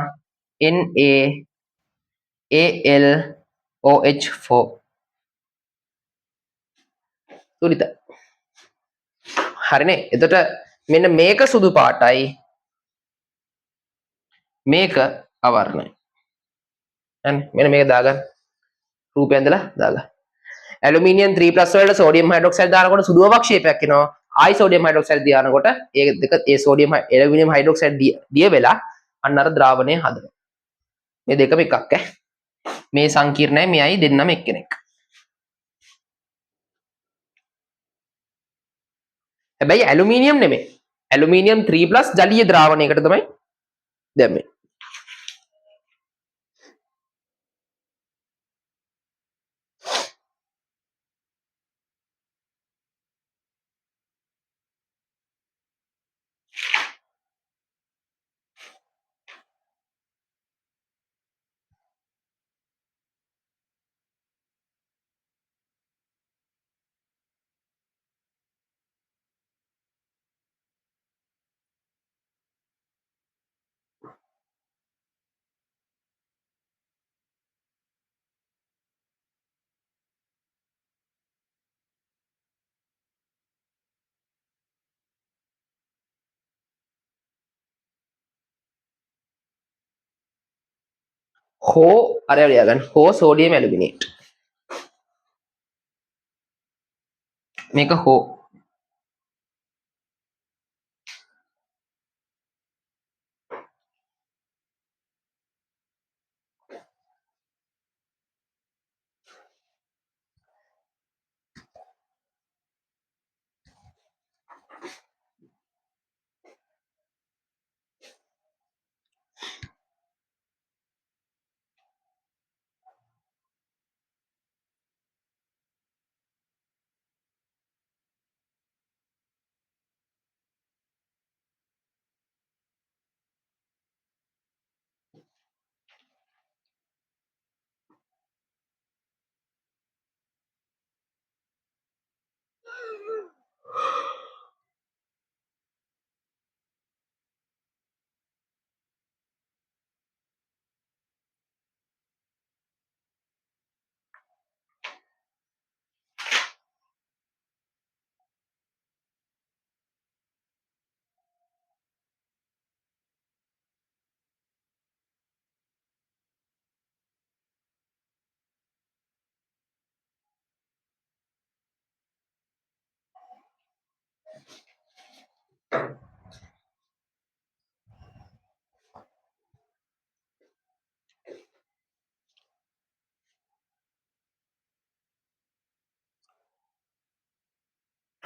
NaAlOH4. තුරිත. හරිනේ. එතකොට මෙන්න මේක සුදු පාටයි. මේක අවර්ණයි. හරි. මෙන්න මේක දාගන්න. රූපය ඇඳලා දාගන්න. ඇලුමිනියම් 3+ වලට සෝඩියම් හයිඩ්‍රොක්සයිඩ් දානකොට සුදු අවක්ෂේපයක් එනවා. ආයි සෝඩියම් හයිඩ්‍රොක්සයිඩ් දානකොට ඒ දෙක ඒ සෝඩියම් ඇලුමිනියම් හයිඩ්‍රොක්සයිඩ් දිය වෙලා අන්න අර ද්‍රාවණය හදනවා. මේ දෙකම එකක් ඈ. මේ සංකීර්ණයි මෙයයි දෙන්නම එක්කෙනෙක්. හැබැයි ඇලුමිනියම් නෙමෙයි. ඇලුමිනියම් 3+ ජලීය ද්‍රාවණයකට තමයි දැම්මේ. හෝ අරය ලියාගන්න. හෝ සෝඩියම් ඇලුමිනේට්. මේක හෝ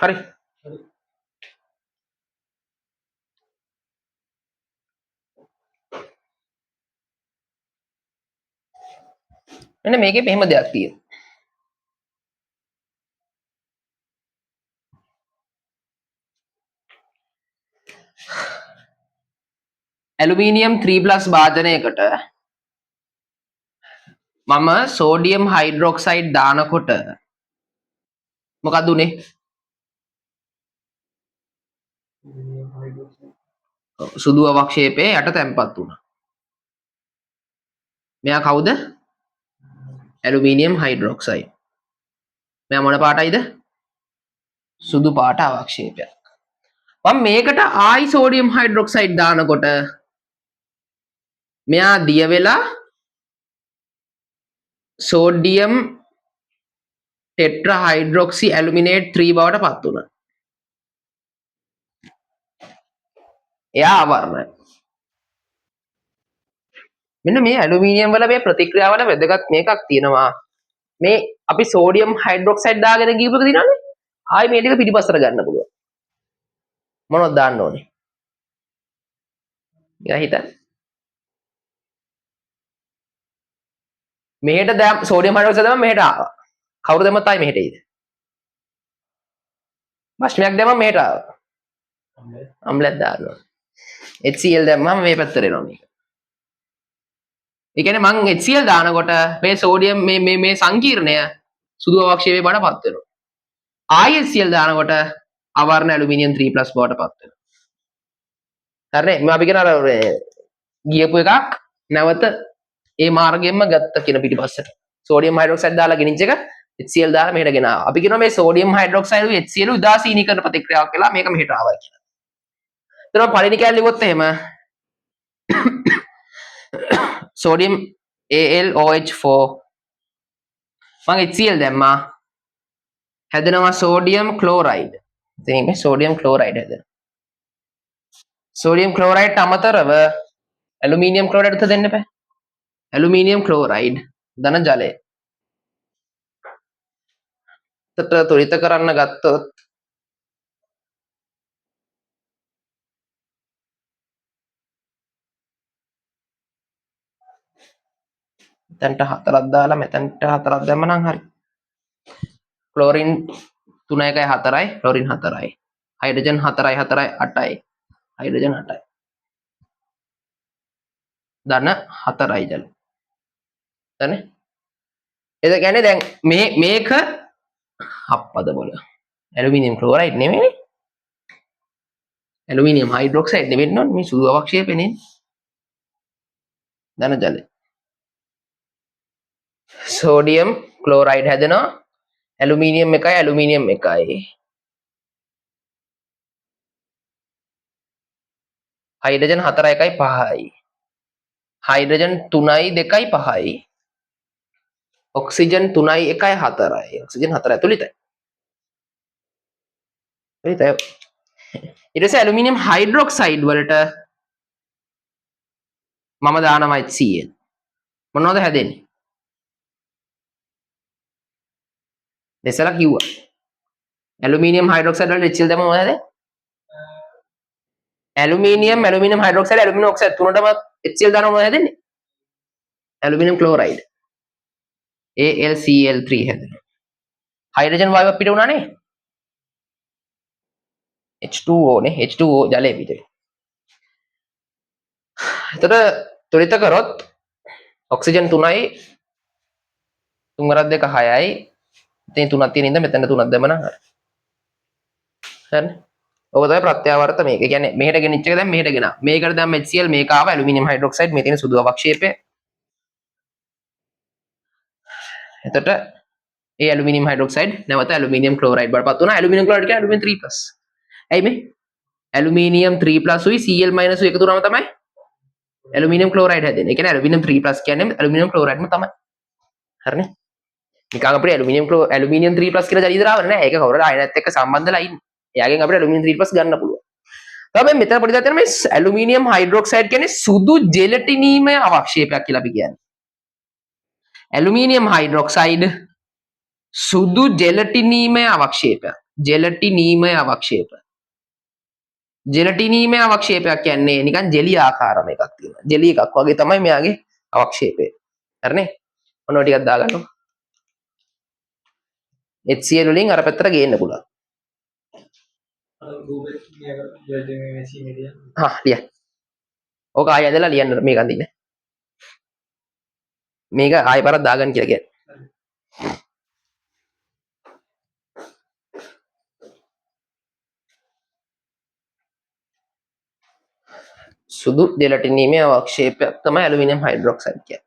හරි. මෙන්න මේකේ මෙහෙම දෙයක් තියෙනවා. ඇලුමිනියම් 3+ භාජනයකට මම සෝඩියම් හයිඩ්‍රොක්සයිඩ් දානකොට මොකක්ද උනේ? සුදු අවක්ෂේපයේ යට තැම්පත් වුණා. මෙයා කවුද? Aluminium hydroxide. මෙයා මොන පාටයිද? සුදු පාට අවක්ෂේපයක්. මම මේකට ආයි සෝඩියම් හයිඩ්‍රොක්සයිඩ් දානකොට මෙයා දිය වෙලා සෝඩියම් ටෙට්‍රා හයිඩ්‍රොක්සි ඇලුමිනේට් 3 බවට පත් වුණා. එයා ආවරණයි. මෙන්න මේ ඇලුමිනියම් වල මේ ප්‍රතික්‍රියාවල වැදගත් මේකක් තියෙනවා. මේ අපි සෝඩියම් හයිඩ්‍රොක්සයිඩ් දාගෙන ගිහපුවක දිනන්නේ. ආයි මේ ටික පිටිපස්සට ගන්න පුළුවන්. මොනවද දාන්න ඕනේ? යා හිතන්න. මෙහෙට දැන් සෝඩියම් හයිඩ්‍රොක්සයිඩ් දැම්මම මෙහෙට ආවා. කවුරු දැම්මත් ආයි මෙහෙට එයිද? බස්මයක් දැම්මම මෙහෙට ආවා. අම්ලයක් දාන්න ඕනේ. HCl දැම්මම මේ පැත්තට එනවා මේක. ඒ කියන්නේ මං HCl දානකොට මේ සෝඩියම් මේ සංකීර්ණය සුදු අවක්ෂේපයේ බඩපත් වෙනවා. ආයි HCl දානකොට අවර්ණ ඇලුමිනියම් 3+ බවට පත් වෙනවා. හරිනේ? මම අපි කියන අර ගියපු එකක් නැවත ඒ මාර්ගයෙන්ම ගත්ත කියන පිටිපස්සට. සෝඩියම් හයිඩ්‍රොක්සයිඩ් දාලා ගෙනිච්ච එක HCl දාලා මෙහෙට ගෙනාවා. අපි කියනවා මේ සෝඩියම් හයිඩ්‍රොක්සයිඩ් උ HCl උදාසීනීකරණ ප්‍රතික්‍රියාවක් වෙලා මේක මෙහෙට ආවා කියලා. එතන පළවෙනි කැලේ ලිව්වොත් එහෙම sodium AlOH4 මම HCl දැම්මා හැදෙනවා sodium chloride. ඉතින් මේ sodium chloride හැදෙනවා. sodium chloride අමතරව aluminium chloride උත දෙන්න බෑ. aluminium chloride ධන ජලය. ත්වරිත කරන්න ගත්තොත් මෙතනට 4ක් දාලා මෙතනට 4ක් දැම්ම නම් හරි. ක්ලෝරින් 3 1 4යි ක්ලෝරින් 4යි. හයිඩ්‍රජන් 4යි 4යි 8යි. හයිඩ්‍රජන් 8යි. ධන 4යි ජල. හරිනේ? එද කියන්නේ දැන් මේක අප්පද බොල. ඇලුමිනියම් ක්ලෝරයිඩ් නෙමෙයි. ඇලුමිනියම් හයිඩ්‍රොක්සයිඩ් නෙවෙන්න ඕනේ මේ සුදු අවක්ෂේපෙනේ. ධන ජලය. සෝඩියම් ක්ලෝරයිඩ් හැදෙනවා ඇලුමිනියම් 1යි ඇලුමිනියම් 1යි. හයිඩ්‍රජන් 4 1යි 5යි. හයිඩ්‍රජන් 3යි 2යි 5යි. ඔක්සිජන් 3යි 1යි 4යි. ඔක්සිජන් 4 ඇතුළිතයි. හරිද? ඊට පස්සේ ඇලුමිනියම් හයිඩ්‍රොක්සයිඩ් වලට මම දානවා HCl. මොනවද හැදෙන්නේ? දෙසලා කිව්වා. ඇලුමිනියම් හයිඩ්‍රොක්සයිඩ් වලට HCl දැම්මම මොනවද හැදෙන්නේ? ඇලුමිනියම් හයිඩ්‍රොක්සයිඩ් ඇලුමිනියම් ඔක්සයිඩ් තුනටම HCl දානවා මොනවද හැදෙන්නේ? Aluminium chloride. AlCl3 හැදෙනවා. හයිඩ්‍රජන් වායුවක් පිට වුණා නේ? H2O නේ H2O ජලය පිට වෙනවා. එතකොට ත්වරිත කරොත් ඔක්සිජන් 3යි 3 2 6යි. ඉතින් 3ක් තියෙන ඉඳන් මෙතන 3ක් දැම්මම හරි. හරිනේ? ඔබ තමයි ප්‍රත්‍යාවර්ත මේක. ඒ කියන්නේ මෙහෙට ගෙනිච්ච එක දැන් මෙහෙට ගෙනා. මේකට දැම්ම HCl මේක ආව ඇලුමිනියම් හයිඩ්‍රොක්සයිඩ් මේ තියෙන සුදු අවක්ෂේපය. එතකොට ඒ ඇලුමිනියම් හයිඩ්‍රොක්සයිඩ් නැවත ඇලුමිනියම් ක්ලෝරයිඩ් බවටපත් වුණා. ඇලුමිනියම් ක්ලෝරයිඩ් කියන්නේ ඇලුමිනියම් 3+. ඇයි මේ? ඇලුමිනියම් 3+ උයි Cl- උයි එකතු වුණාම තමයි ඇලුමිනියම් ක්ලෝරයිඩ් හැදෙන්නේ. ඒ කියන්නේ ඇලුමිනියම් 3+ කියන්නේ ඇලුමිනියම් ක්ලෝරයිඩ්ම තමයි. හරිනේ? නිකන් අපිට ඇලුමිනියම් 3+ කියලා ජලීය ද්‍රාවණ නෑ. ඒක කවුරුද අයනත් එක්ක සම්බන්ධලා ඉන්නේ. එයාගෙන් අපිට ඇලුමිනියම් 3+ ගන්න පුළුවන්. තමයි මෙතන පොඩි දෙයක් තියෙනවා මේ ඇලුමිනියම් හයිඩ්‍රොක්සයිඩ් කියන්නේ සුදු ජෙලටිනීමය අවක්ෂේපයක් කියලා අපි කියන්නේ. ඇලුමිනියම් හයිඩ්‍රොක්සයිඩ් සුදු ජෙලටිනීමය අවක්ෂේපයක්. ජෙලටිනීමය අවක්ෂේප. ජෙලටිනීමය අවක්ෂේපයක් කියන්නේ නිකන් ජෙලි ආකාරම එකක් තියෙනවා. ජෙලි එකක් වගේ තමයි මෙයාගේ අවක්ෂේපය. හරිනේ? ඔන්න ඔය ටිකක් දාගන්න. HCl වලින් අර පැත්තට ගේන්න පුළුවන්. ලියන්න. ඕක ආයෙ ඇදලා ලියන්න මේක අඳින්න. මේක ආයෙ පාරක් දාගන්න කියලා කියන්නේ. සුදු ජෙලටිනීමේ අවක්ෂේපයක් තමයි ඇලුමිනියම් හයිඩ්‍රොක්සයිඩ් කියන්නේ.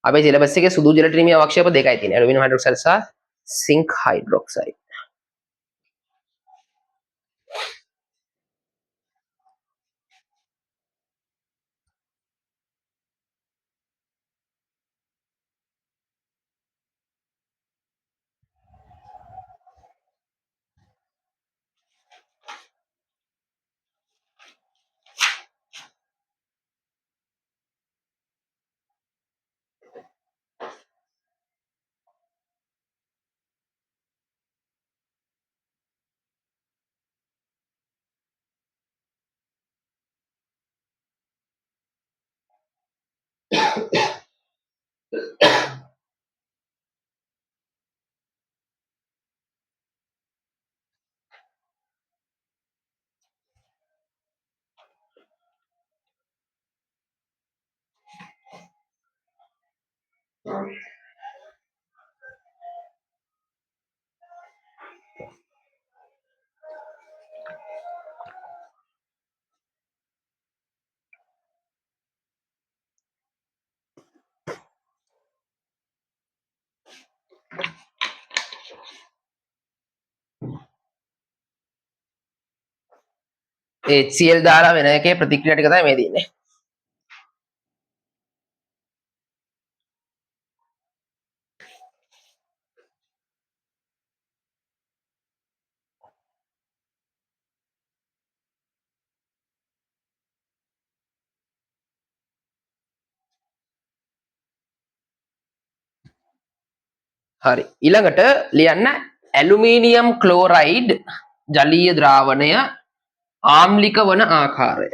අපේ සිලබස් එකේ සුදු ජෙලටිනීමේ අවක්ෂේප දෙකයි තියෙන්නේ. ඇලුමිනියම් හයිඩ්‍රොක්සයිඩ් සහ සිංක් හයිඩ්‍රොක්සයිඩ්. HCl දාලා වෙන එකේ ප්‍රතික්‍රියා ටික තමයි මේ තියෙන්නේ. හරි. ඊළඟට ලියන්න ඇලුමිනියම් ක්ලෝරයිඩ් ජලීය ද්‍රාවණය ආම්ලික වන ආකාරය.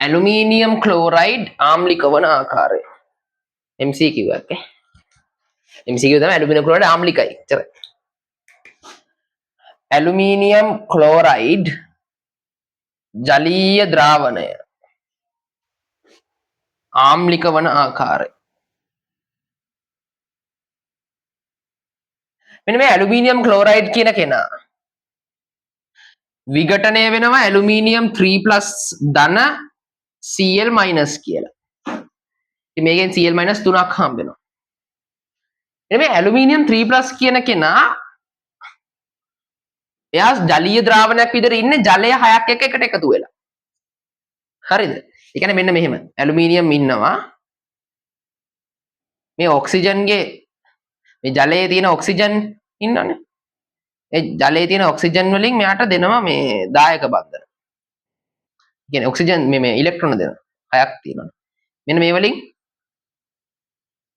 ඇලුමිනියම් ක්ලෝරයිඩ් ආම්ලික වන ආකාරය. MCQ එකක් ඈ. MCQ තමයි ඇලුමිනියම් ක්ලෝරයිඩ් ආම්ලිකයි. එච්චරයි. ඇලුමිනියම් ක්ලෝරයිඩ් ජලීය ද්‍රාවණය ආම්ලික වන ආකාරය. මෙන්න මේ ඇලුමිනියම් ක්ලෝරයිඩ් කියන කෙනා විඝටනය වෙනවා ඇලුමිනියම් 3+ ධන Cl- කියලා. ඉතින් මේකෙන් Cl- 3ක් හම්බ වෙනවා. එනේ මේ ඇලුමිනියම් 3+ කියන කෙනා එයා ජලීය ද්‍රාවණයක් විතර ඉන්නේ ජලය 6ක් එකට එකතු වෙලා. හරිද? ඒ කියන්නේ මෙන්න මෙහෙම ඇලුමිනියම් ඉන්නවා. මේ ඔක්සිජන්ගේ මේ ජලයේ තියෙන ඔක්සිජන් ඉන්නවනේ. ඒ ජලයේ තියෙන ඔක්සිජන් වලින් මෙයාට දෙනවා මේ දායක බන්ධන. කියන්නේ ඔක්සිජන් මේ ඉලෙක්ට්‍රෝන දෙනවා. 6ක් තියෙනවා. මෙන්න මේ වලින්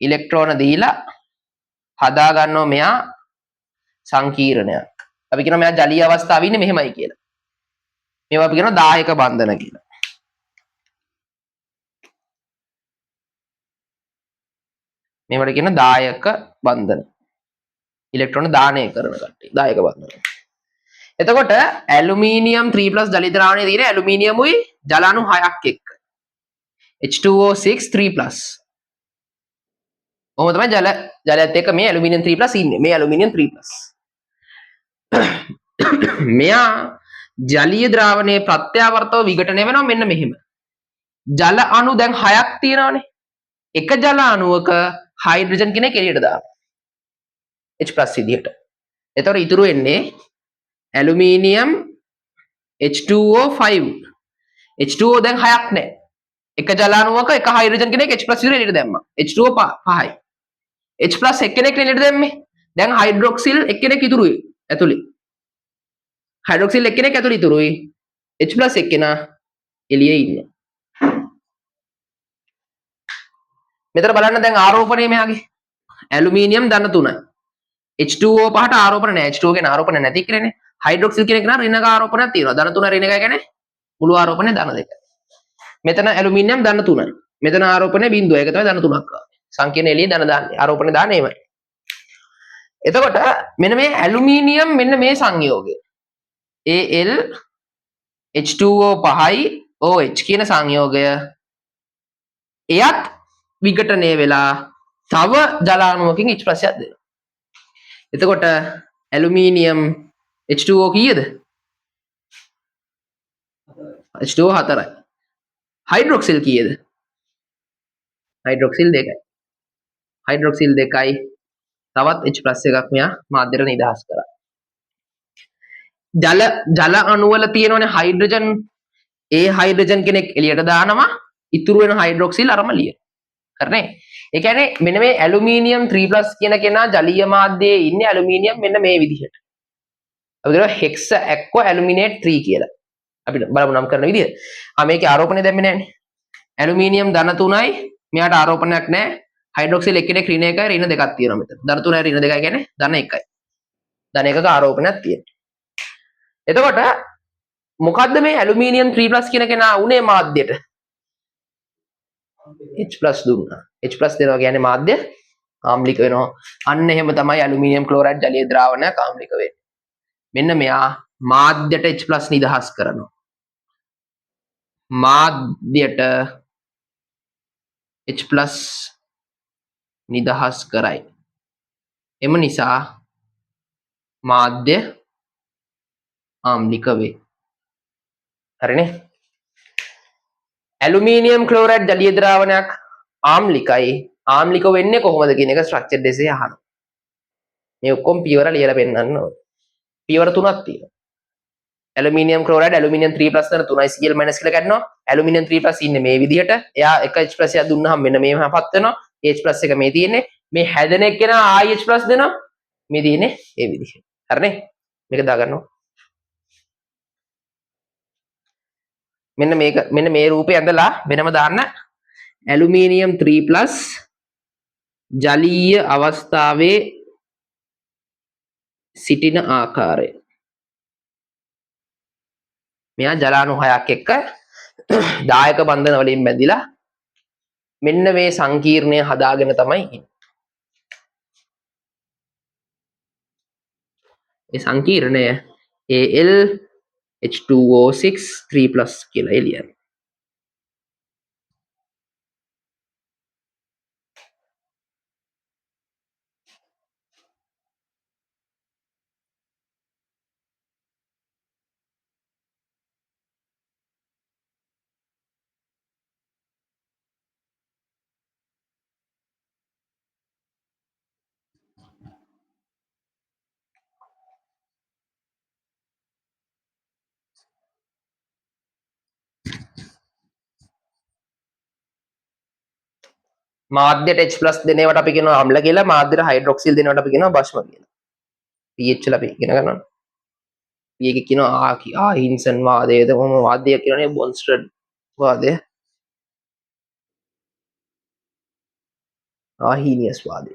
ඉලෙක්ට්‍රෝන දීලා හදා ගන්නවා මෙයා සංකීර්ණයක්. අපි කියනවා මෙයා ජලීය අවස්ථාවේ ඉන්නේ මෙහෙමයි කියලා. මේවා අපි කියනවා දායක බන්ධන කියලා. මේවට කියන දායක බන්ධන. ඉලෙක්ට්‍රෝන දානය කරන කට්ටිය දායක බන්ධන. එතකොට ඇලුමිනියම් 3+ ජලීය ද්‍රාවණයේ තියෙන ඇලුමිනියමුයි ජල අණු 6ක් එක්ක H2O6 3+. ඔහොම තමයි ජලයත් එක්ක මේ ඇලුමිනියම් 3+ ඉන්නේ. මේ ඇලුමිනියම් 3+. මෙයා ජලීය ද්‍රාවණයේ ප්‍රත්‍යාවර්තව විඝටනය වෙනවා මෙන්න මෙහෙම. ජල අණු දැන් 6ක් තියෙනවානේ. එක ජල අණුවක හයිඩ්‍රජන් කෙනෙක් එළියට දානවා. H+ විදිහට. එතකොට ඉතුරු වෙන්නේ ඇලුමිනියම් H2O5. H2O දැන් 6ක් නැහැ. එක ජල අණුවක එක හයිඩ්‍රජන් කෙනෙක් H+ විතර එළියට දැම්මා. H2O 5යි. H+ එක්කෙනෙක් එළියට දැම්මේ. දැන් හයිඩ්‍රොක්සිල් එක්කෙනෙක් ඉතුරුයි ඇතුලේ. හයිඩ්‍රොක්සිල් එක්කෙනෙක් ඇතුලේ ඉතුරුයි. H+ එක්කෙනා එළියේ ඉන්නේ. මෙතන බලන්න දැන් ආරෝපණය මෙයාගේ ඇලුමිනියම් ධන 3යි. H2O පහට ආරෝපණ නැහැ. H2O කියන ආරෝපණ නැති කරේනේ. හයිඩ්‍රොක්සිල් කියන එක නා ඍණක ආරෝපණයක් තියෙනවා. ධන 3 ඍණ 1 කියන්නේ මුළු ආරෝපණය ධන 2. මෙතන ඇලුමිනියම් ධන 3යි. මෙතන ආරෝපණය බිඳුව. ඒක තමයි ධන 3ක් ආවේ. සංකීර්ණ එළිය ධන දාන්නේ. ආරෝපණය දාන්නේ එමය. එතකොට මෙන්න මේ ඇලුමිනියම් මෙන්න මේ සංයෝගය. Al H2O පහයි OH කියන සංයෝගය එයත් විඝටනය වෙලා තව ජල අණුවකින් H+ එකක් දෙනවා. එතකොට ඇලුමිනියම් H2O කීයද? H2O 4යි. හයිඩ්‍රොක්සිල් කීයද? හයිඩ්‍රොක්සිල් 2යි. හයිඩ්‍රොක්සිල් 2යි තවත් H+ එකක් මෙයා මාධ්‍යයට නිදහස් කරා. ජල අණු වල තියෙනවනේ හයිඩ්‍රජන්. ඒ හයිඩ්‍රජන් කෙනෙක් එළියට දානවා. ඉතුරු වෙන හයිඩ්‍රොක්සිල් අරම ලියන. හරිනේ? ඒ කියන්නේ මෙන්න මේ ඇලුමිනියම් 3+ කියන කෙනා ජලීය මාධ්‍යයේ ඉන්නේ ඇලුමිනියම් මෙන්න මේ විදිහට. අපි කියනවා හෙක්ස ඇක්වා ඇලුමිනේට් 3 කියලා. අපිට බලමු නම් කරන විදිය. මේකේ ආරෝපණය දැම්මේ නැහැනේ. ඇලුමිනියම් ධන 3යි මෙයාට ආරෝපණයක් නැහැ. හයිඩ්‍රොක්සිල් එක්කෙනෙක් ඍණ 1යි ඍණ 2ක් තියෙනවා මෙතන. ධන 3යි ඍණ 2යි කියන්නේ ධන 1යි. ධන 1ක ආරෝපණයක් තියෙනවා. එතකොට මොකද්ද මේ ඇලුමිනියම් 3+ කියන කෙනා උනේ මාධ්‍යයට? H+ දුන්නා. H+ දෙනවා කියන්නේ මාධ්‍ය ආම්ලික වෙනවා. අන්න එහෙම තමයි ඇලුමිනියම් ක්ලෝරයිඩ් ජලීය ද්‍රාවණයක් ආම්ලික වෙන්නේ. මෙන්න මෙයා මාධ්‍යයට H+ නිදහස් කරනවා. මාධ්‍යයට H+ නිදහස් කරයි. එම නිසා මාධ්‍ය ආම්ලික වේ. හරිනේ? Aluminium chloride ජලීය ද්‍රාවණයක් ආම්ලිකයි. ආම්ලික වෙන්නේ කොහොමද කියන එක ස්ට්‍රක්චර් දෙසේ අහනවා. මේ ඔක්කොම පියවර ලියලා පෙන්නන්න ඕනේ. පියවර තුනක් තියෙනවා. ඇලුමිනියම් ක්ලෝරයිඩ් ඇලුමිනියම් 3+ කරන 3යි Cl- කියලා ගන්නවා. ඇලුමිනියම් 3+ ඉන්නේ මේ විදිහට. එයා එක H+ එකක් දුන්නාම මෙන්න මේවපත් වෙනවා. H+ එක මේ තියෙන්නේ. මේ හැදෙන එක්කෙනා ආයි H+ දෙනවා. මේ තියෙන්නේ ඒ විදිහට. හරිනේ? මේක දාගන්නවා. මෙන්න මේ රූපේ ඇඳලා වෙනම දාන්න ඇලුමිනියම් 3+ ජලීය අවස්ථාවේ සිටින ආකාරය. මෙයා ජලාණු 6ක් එක්ක දායක බන්ධන වලින් බැඳිලා මෙන්න මේ සංකීර්ණය හදාගෙන තමයි ඉන්නේ. ඒ සංකීර්ණය Al H2O6 3+ කියලා එළියන. මාධ්‍යයට H+ දෙන ඒවාට අපි කියනවා අම්ල කියලා. මාධ්‍යයට හයිඩ්‍රොක්සිල් දෙනවට අපි කියනවා භස්ම කියලා. pH ලා අපි ඉගෙන ගන්නවා. මේක කියනවා ආහින්සන් වාදයද මොන වාදයක් කියනවනේ බොන්ස්ටඩ් වාදය. ආහීනියස් වාදය.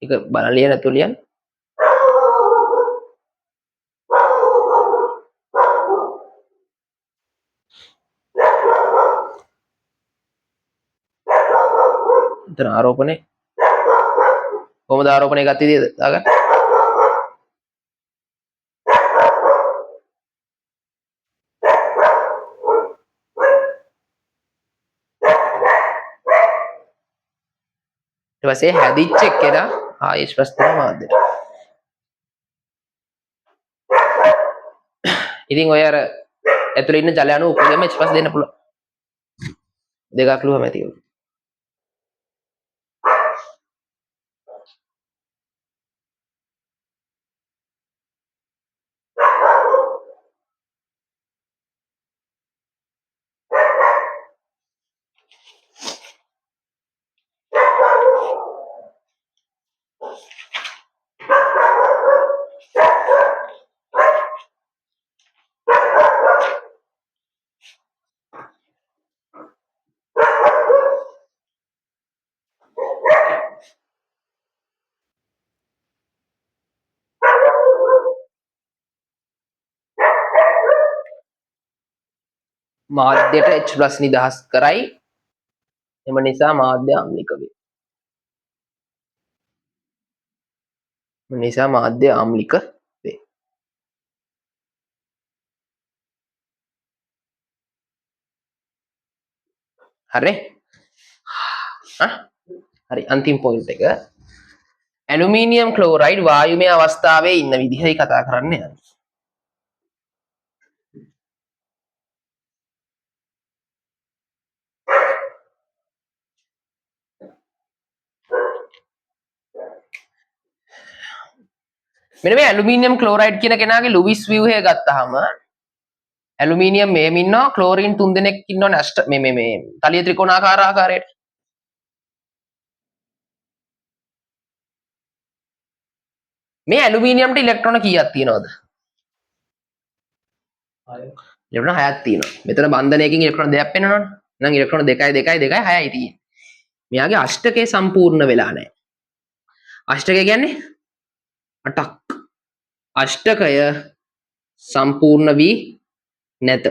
ඒක බලන්න ලියන්න නැතුව ලියන්න. එතන ආරෝපණය කොහොමද ආරෝපණය ගත්තේ දාගන්න. ඊට පස්සේ හැදිච්ච එක්කෙනා ආයෙත් ප්‍රශ්න මාධ්‍යට. ඉතින් ඔය අර ඇතුලේ ඉන්න ජල අණු උපරිම ස්පර්ශ දෙන්න පුළුවන්. දෙකක් ලුවම ඇති. මාධ්‍යයට H+ නිදහස් කරයි. එම නිසා මාධ්‍ය ආම්ලික වේ. නිසා මාධ්‍ය ආම්ලික වේ. හරි. හරි අන්තිම පොයින්ට් එක. ඇලුමිනියම් ක්ලෝරයිඩ් වායුමය අවස්ථාවේ ඉන්න විදිහයි කතා කරන්න යන්නේ. මෙන්න මේ ඇලුමිනියම් ක්ලෝරයිඩ් කියන කෙනාගේ ලුයිස් ව්‍යුහය ගත්තාම ඇලුමිනියම් මෙහෙම ඉන්නවා ක්ලෝරින් 3 දෙනෙක් ඉන්නවනේ අෂ්ට මේ තලිය ත්‍රිකෝණාකාර ආකාරයට. මේ ඇලුමිනියම්ට ඉලෙක්ට්‍රෝන කීයක් තියෙනවද? 6. ඉලෙක්ට්‍රෝන 6ක් තියෙනවා. මෙතන බන්ධනයකින් ඉලෙක්ට්‍රෝන 2ක් පෙන්වනවනේ. එහෙනම් ඉලෙක්ට්‍රෝන 2 2 2 2 6යි තියෙන්නේ. මෙයාගේ අෂ්ටකය සම්පූර්ණ වෙලා නැහැ. අෂ්ටකය කියන්නේ 8ක්. අෂ්ටකය සම්පූර්ණ වී නැත.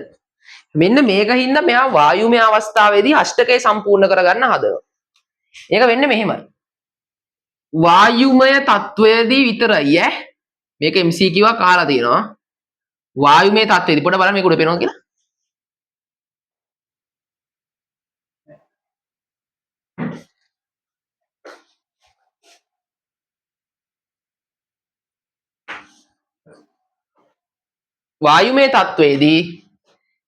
මෙන්න මේකින්ද මෙයා වායුමය අවස්ථාවේදී අෂ්ටකය සම්පූර්ණ කරගන්න හදනවා. ඒක වෙන්නේ මෙහෙමයි. වායුමය තත්වයේදී විතරයි මේක MCQ එකක් අහලා තියෙනවා. වායුමය තත්වයේදී පොඩ්ඩක් බලන්න මේක උඩ පේනවා කියලා. වායුමය තත්වයේදී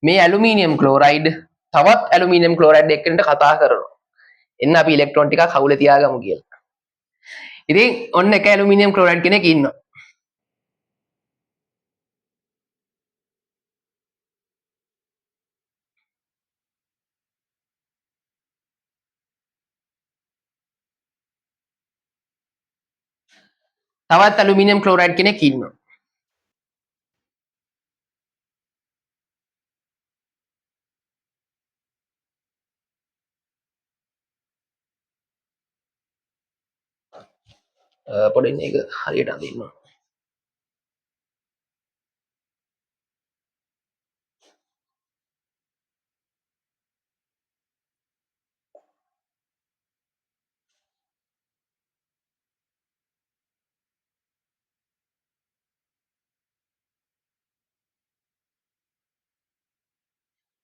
මේ ඇලුමිනියම් ක්ලෝරයිඩ් තවත් ඇලුමිනියම් ක්ලෝරයිඩ් එක්කෙනට කතා කරනවා. එන්න අපි ඉලෙක්ට්‍රෝන ටිකක් හවුලේ තියාගමු කියලා. ඉතින් ඔන්න එක ඇලුමිනියම් ක්ලෝරයිඩ් කෙනෙක් ඉන්නවා. තවත් ඇලුමිනියම් ක්ලෝරයිඩ් කෙනෙක් ඉන්නවා. පොඩි මේක හරියට අඳින්න.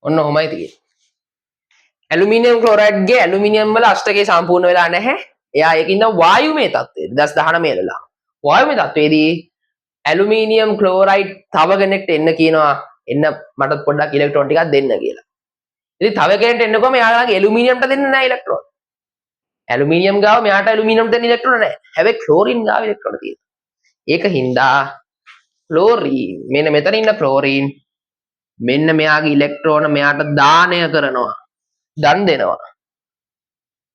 ඔන්න ඔහොමයි තියෙන්නේ. ඇලුමිනියම් ක්ලෝරයිඩ් ගේ ඇලුමිනියම් වල අෂ්ටකය සම්පූර්ණ වෙලා නැහැ. එයා ඒකින්ද වායුමය තත්ත්වයේ 2019 වෙලා. වායුමය තත්ත්වයේදී ඇලුමිනියම් ක්ලෝරයිඩ් තව කෙනෙක්ට එන්න කියනවා එන්න මට පොඩ්ඩක් ඉලෙක්ට්‍රෝන ටිකක් දෙන්න කියලා. ඉතින් තව කෙනෙක්ට එන්නකොම එයාලගේ ඇලුමිනියම්ට දෙන්න නැහැ ඉලෙක්ට්‍රෝන. ඇලුමිනියම් ගාව මෙයාට ඇලුමිනියම් දෙන්න ඉලෙක්ට්‍රෝන නැහැ. හැබැයි ක්ලෝරින් ගාව ඉලෙක්ට්‍රෝන තියෙනවා. ඒක හින්දා ක්ලෝරින් මෙන්න මෙතන ඉන්න ක්ලෝරින් මෙන්න මෙයාගේ ඉලෙක්ට්‍රෝන මෙයාට දානය කරනවා. දන් දෙනවා.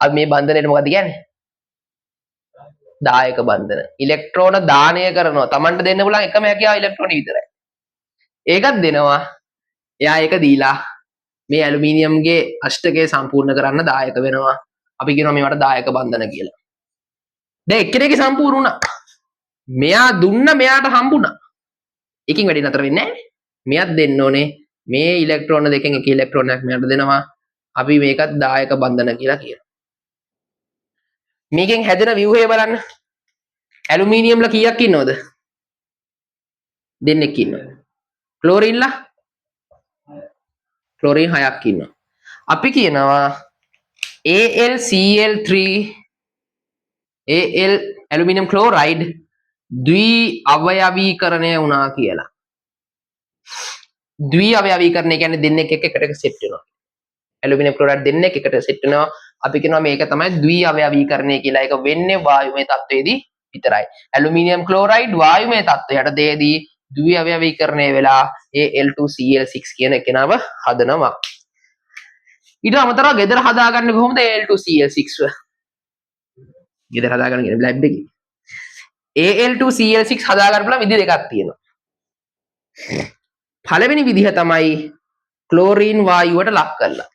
අපි මේ බන්ධනයට මොකද කියන්නේ? දායක බන්ධන. ඉලෙක්ට්‍රෝන දානය කරනවා. Tamanට දෙන්න පුළුවන් එකම හැකියාව ඉලෙක්ට්‍රෝන විතරයි. ඒකත් දෙනවා. එයා ඒක දීලා මේ ඇලුමිනියම්ගේ අෂ්ටකය සම්පූර්ණ කරන්න දායක වෙනවා. අපි කියනවා මේවට දායක බන්ධන කියලා. දැන් එක්කෙනෙක්ගේ සම්පූර්ණ වුණා. මෙයා දුන්න මෙයාට හම්බුණා. එකකින් වැඩි නතර වෙන්නේ නැහැ. මෙයක් දෙන්න ඕනේ. මේ ඉලෙක්ට්‍රෝන දෙකෙන් එක ඉලෙක්ට්‍රෝනයක් මෙයාට දෙනවා. අපි මේකත් දායක බන්ධන කියලා කියනවා. මේකෙන් හැදෙන ව්‍යුහය බලන්න. ඇලුමිනියම්ලා කීයක් ඉන්නවද? දෙන්නෙක් ඉන්නවා. ක්ලෝරින්ලා ක්ලෝරින් 6ක් ඉන්නවා. අපි කියනවා AlCl3 Al ඇලුමිනියම් ක්ලෝරයිඩ් ද්වි අවයවීකරණය වුණා කියලා. ද්වි අවයවීකරණය කියන්නේ දෙන්නෙක් එකට සෙට් වෙනවා. ඇලුමිනියම් ක්ලෝරයිඩ් දෙන්නෙක් එකට සෙට් වෙනවා. අපි කියනවා මේක තමයි ද්වි අවයවීකරණය කියලා. ඒක වෙන්නේ වායුමය තත්ත්වයේදී විතරයි. ඇලුමිනියම් ක්ලෝරයිඩ් වායුමය තත්ත්වයටදී ද්වි අවයවීකරණය වෙලා Al2Cl6 කියන එකනව හදනවා. ඊට අමතරව ගෙදර හදාගන්නේ කොහොමද Al2Cl6 ගෙදර හදාගන්න කියන ලැබ් එකේ Al2Cl6 හදාගන්න පුළුවන් විදි දෙකක් තියෙනවා. පළවෙනි විදිහ තමයි ක්ලෝරීන් වායුවට ලක් කරලා.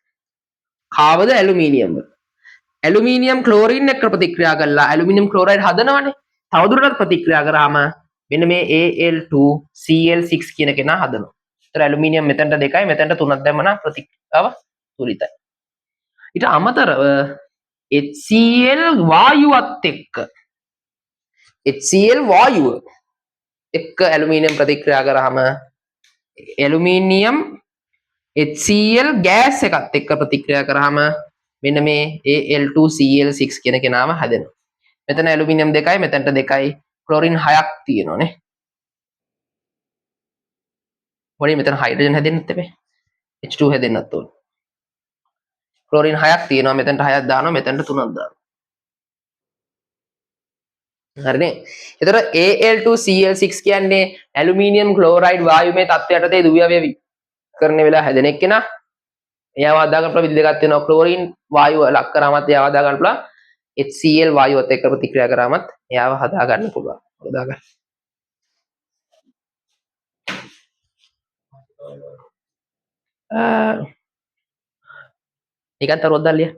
කාවද ඇලුමිනියම්. ඇලුමිනියම් ක්ලෝරීන් එක්ක ප්‍රතික්‍රියා කරලා ඇලුමිනියම් ක්ලෝරයිඩ් හදනවනේ. තවදුරටත් ප්‍රතික්‍රියා කරාම මෙන්න මේ Al2Cl6 කියන කෙනා හදනවා. ඒතර ඇලුමිනියම් මෙතනට 2යි මෙතනට 3ක් දැම්මම ප්‍රතික්‍රියාව තුලිතයි. ඊට අමතරව HCl වායුවත් එක්ක HCl වායුව එක්ක ඇලුමිනියම් ප්‍රතික්‍රියා කරාම ඇලුමිනියම් HCl ගෑස් එකත් එක්ක ප්‍රතික්‍රියා කරාම මෙන්න මේ Al2Cl6 කියන කෙනාව හැදෙනවා. මෙතන ඇලුමිනියම් 2යි මෙතනට 2යි ක්ලෝරින් 6ක් තියෙනවානේ. මොනේ මෙතන හයිඩ්‍රජන් හැදෙන්නත් එපේ. H2 හැදෙන්නත් ඕන. ක්ලෝරින් 6ක් තියෙනවා මෙතනට 6ක් දානවා මෙතනට 3ක් දානවා. හරිනේ. එතකොට Al2Cl6 කියන්නේ ඇලුමිනියම් ක්ලෝරයිඩ් වායුමය තත්ත්වයටදී ද්විඅවයවීකරණය වෙලා හැදෙන එක්කෙනා. එයාව හදාගන්න පුළුවන් විදි දෙකක් තියෙනවා. ක්ලෝරින් වායුව ලක් කරාමත් එයාව හදාගන්න පුළුවන්. HCl වායුවත් එක්ක ප්‍රතික්‍රියා කරාමත් එයාව හදාගන්න පුළුවන්. හදාගන්න. ඒකත් අරොද්දා ලිය.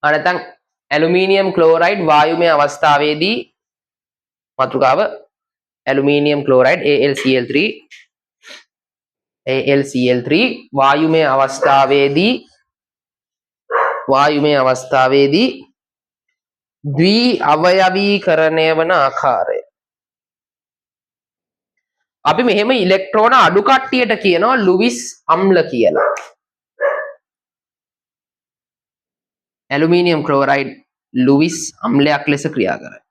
නැත්නම් ඇලුමිනියම් ක්ලෝරයිඩ් වායුමය අවස්ථාවේදී මාතෘකාව ඇලුමිනියම් ක්ලෝරයිඩ් AlCl3 වායුමය අවස්ථාවේදී ද්වි අවයවීකරණය වන ආකාරය. අපි මෙහෙම ඉලෙක්ට්‍රෝන අඩු කට්ටියට කියනවා ලුවිස් අම්ල කියලා. ඇලුමිනියම් ක්ලෝරයිඩ් ලුවිස් අම්ලයක් ලෙස ක්‍රියා කරයි.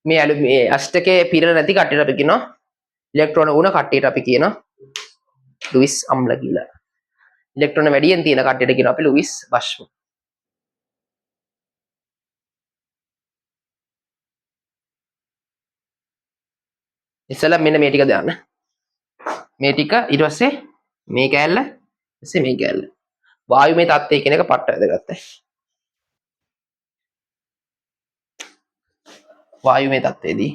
මේ අෂ්ටකයේ පිරෙන නැති කට්ටියට අපි කියනවා ඉලෙක්ට්‍රෝන උණ කට්ටියට අපි කියනවා ලුවිස් අම්ල කියලා. ඉලෙක්ට්‍රෝන වැඩියෙන් තියෙන කට්ටියට කියනවා අපි ලුවිස් භෂ්ම. ඉස්සෙල්ලා මෙන්න මේ ටික දාන්න. මේ ටික ඊට පස්සේ මේ කෑල්ල ඊපස්සේ මේ කෑල්ල. වායුමය තත්ත්වය කියන එක පට්ට වැදගත්. වායුමය තත්ත්වයේදී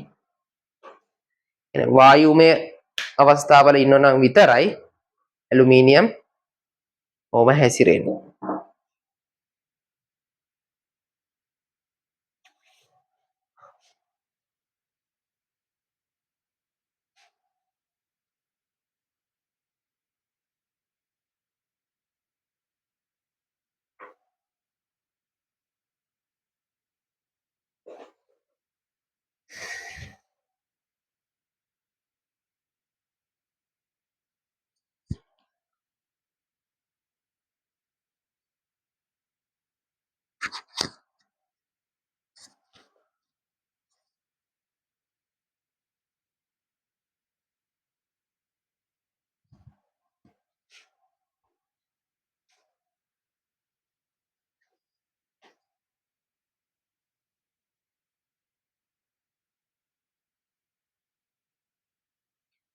වායුමය අවස්ථාවල ඉන්නවනම් විතරයි ඇලුමිනියම් ඕම හැසිරෙන්නේ.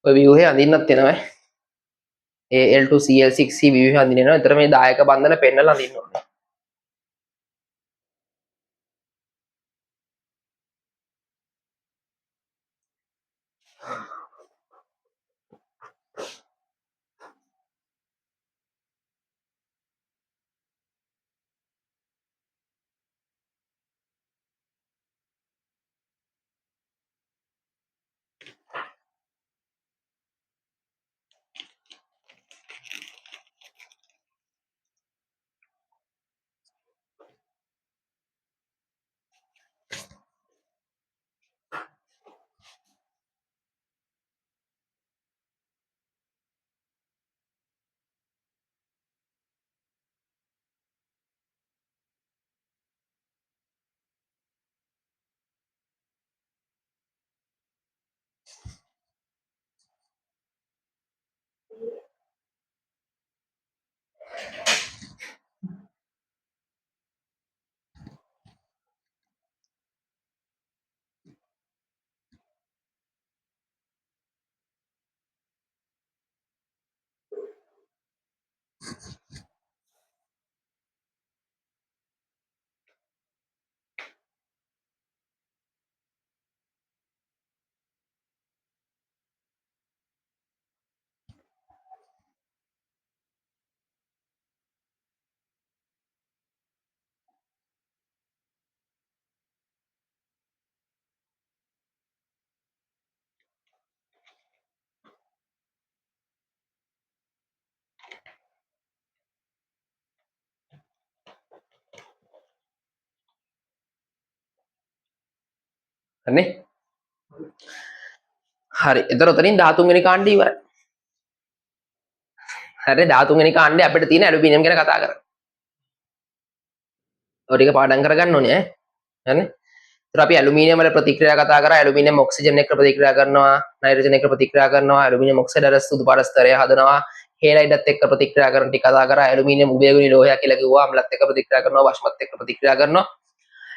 ඔය ව්‍යුහය අඳින්නත් වෙනවා. Al2Cl6 ව්‍යුහය අඳිනවා. ඒතර මේ දායක බන්ධන පෙන්නලා අඳින්න ඕනේ. හරිනේ. හරි. එතකොට උතනින් 13 වෙනි කාණ්ඩය ඉවරයි. හරි 13 වෙනි කාණ්ඩේ අපිට තියෙන ඇලුමිනියම් ගැන කතා කරන්න. ඔය ටික පාඩම් කරගන්න ඕනේ ඈ. හරිනේ. ඒතර අපි ඇලුමිනියම් වල ප්‍රතික්‍රියා කතා කරා. ඇලුමිනියම් ඔක්සිජන් එක්ක ප්‍රතික්‍රියා කරනවා, නයිට්‍රජන් එක්ක ප්‍රතික්‍රියා කරනවා, ඇලුමිනියම් ඔක්සයිඩ් අර සුදු පාට ස්තරය හදනවා, හේලයිඩත් එක්ක ප්‍රතික්‍රියා කරන ටික කතා කරා. ඇලුමිනියම් උභයගුණී ලෝහයක් කියලා කිව්වා. අම්ලත් එක්ක ප්‍රතික්‍රියා කරනවා, වෂ්මත් එක්ක ප්‍රතික්‍රියා කරනවා.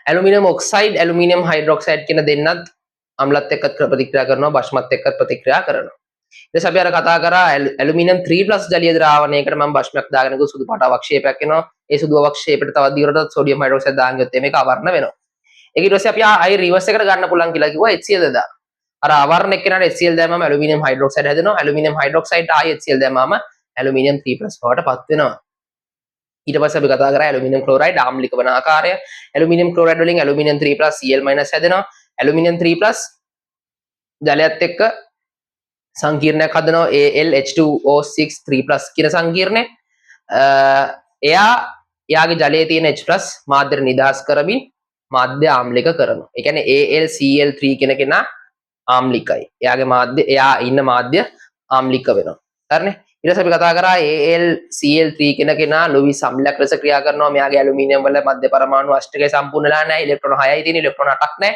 ඇලුමිනියම් ඔක්සයිඩ්, ඇලුමිනියම් හයිඩ්‍රොක්සයිඩ් කියන දෙන්නත් අම්ලත් එක්ක ප්‍රතික්‍රියා කරනවා, භෂ්මත් එක්ක ප්‍රතික්‍රියා කරනවා. ඊට පස්සේ අපි අර කතා කරා ඇලුමිනියම් 3+ ජලීය ද්‍රාවණයකට මම භෂ්මයක් දාගෙන ගිහුවා සුදු පාට අවක්ෂේපයක් එනවා. ඒ සුදු අවක්ෂේපයට තවත් දියුරට සෝඩියම් හයිඩ්‍රොක්සයිඩ් දාගෙන ගියොත් මේක අවර්ණ වෙනවා. ඒක ඊට පස්සේ අපි ආයි රිවර්ස් එකට ගන්න පුළුවන් කියලා කිව්වා HCl දාලා. අර අවර්ණ එක්කෙනාට HCl දැම්මම ඇලුමිනියම් හයිඩ්‍රොක්සයිඩ් හැදෙනවා. ඇලුමිනියම් හයිඩ්‍රොක්සයිඩ් ආයි HCl දැම්මම ඇලුමිනියම් 3+ බවට පත් වෙනවා. ඊට පස්සේ අපි කතා කරා ඇලුමිනියම් ක්ලෝරයිඩ් ආම්ලික වන ආකාරය. ඇලුමිනියම් ක්ලෝරයිඩ් වලින් ඇලුමිනියම් 3+ Cl- හැදෙනවා. ඇලුමිනියම් 3+ ජලයත් එක්ක සංකීර්ණයක් හදනවා AlH2O6 3+ කියන සංකීර්ණය. එයාගේ ජලයේ තියෙන H+ මාධ්‍යර නිදහස් කරමින් මාධ්‍ය ආම්ලික කරනවා. ඒ කියන්නේ AlCl3 කියන කෙනා ආම්ලිකයි. එයා ඉන්න මාධ්‍ය ආම්ලික වෙනවා. හරිනේ. ඊට පස්සේ අපි කතා කරා AlCl3 කියන කෙනා ලොවිස් අම්ලයක් ලෙස ක්‍රියා කරනවා. මෙයාගේ ඇලුමිනියම් වල මධ්‍ය පරමාණු අෂ්ටකය සම්පූර්ණ වෙලා නැහැ. ඉලෙක්ට්‍රෝන 6යි තියෙන, ඉලෙක්ට්‍රෝන 8ක් නැහැ.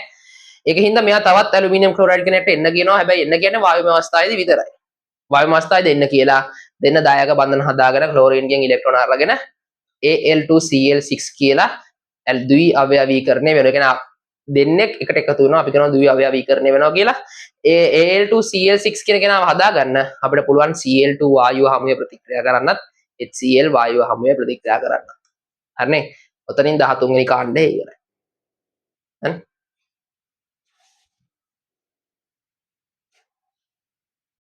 ඒකින්ද මෙයා තවත් ඇලුමිනියම් ක්ලෝරයිඩ් කෙනෙක්ට එන්න කියනවා. හැබැයි එන්න කියන්නේ වායුමය අවස්ථාවේදී විතරයි. වායුමය අවස්ථාවේදී එන්න කියලා දෙන්න දායක බන්ධන හදාගෙන ක්ලෝරින්ගෙන් ඉලෙක්ට්‍රෝන අරගෙන Al2Cl6 කියලා ද්වි අවයවීකරණය වෙනවා. ඒ කියන්නේ දෙන්නෙක් එකට එකතු වෙනවා. අපි කියනවා ද්වි අවයවීකරණය වෙනවා කියලා. ඒ Al2Cl6 කියන කෙනාව හදාගන්න අපිට පුළුවන් Cl2 වායුව හමුවේ ප්‍රතික්‍රියා කරන්නත් HCl වායුව හමුවේ ප්‍රතික්‍රියා කරන්නත්. හරිනේ. ඔතනින් 13 වෙනි කාණ්ඩය ඉවරයි. හරි.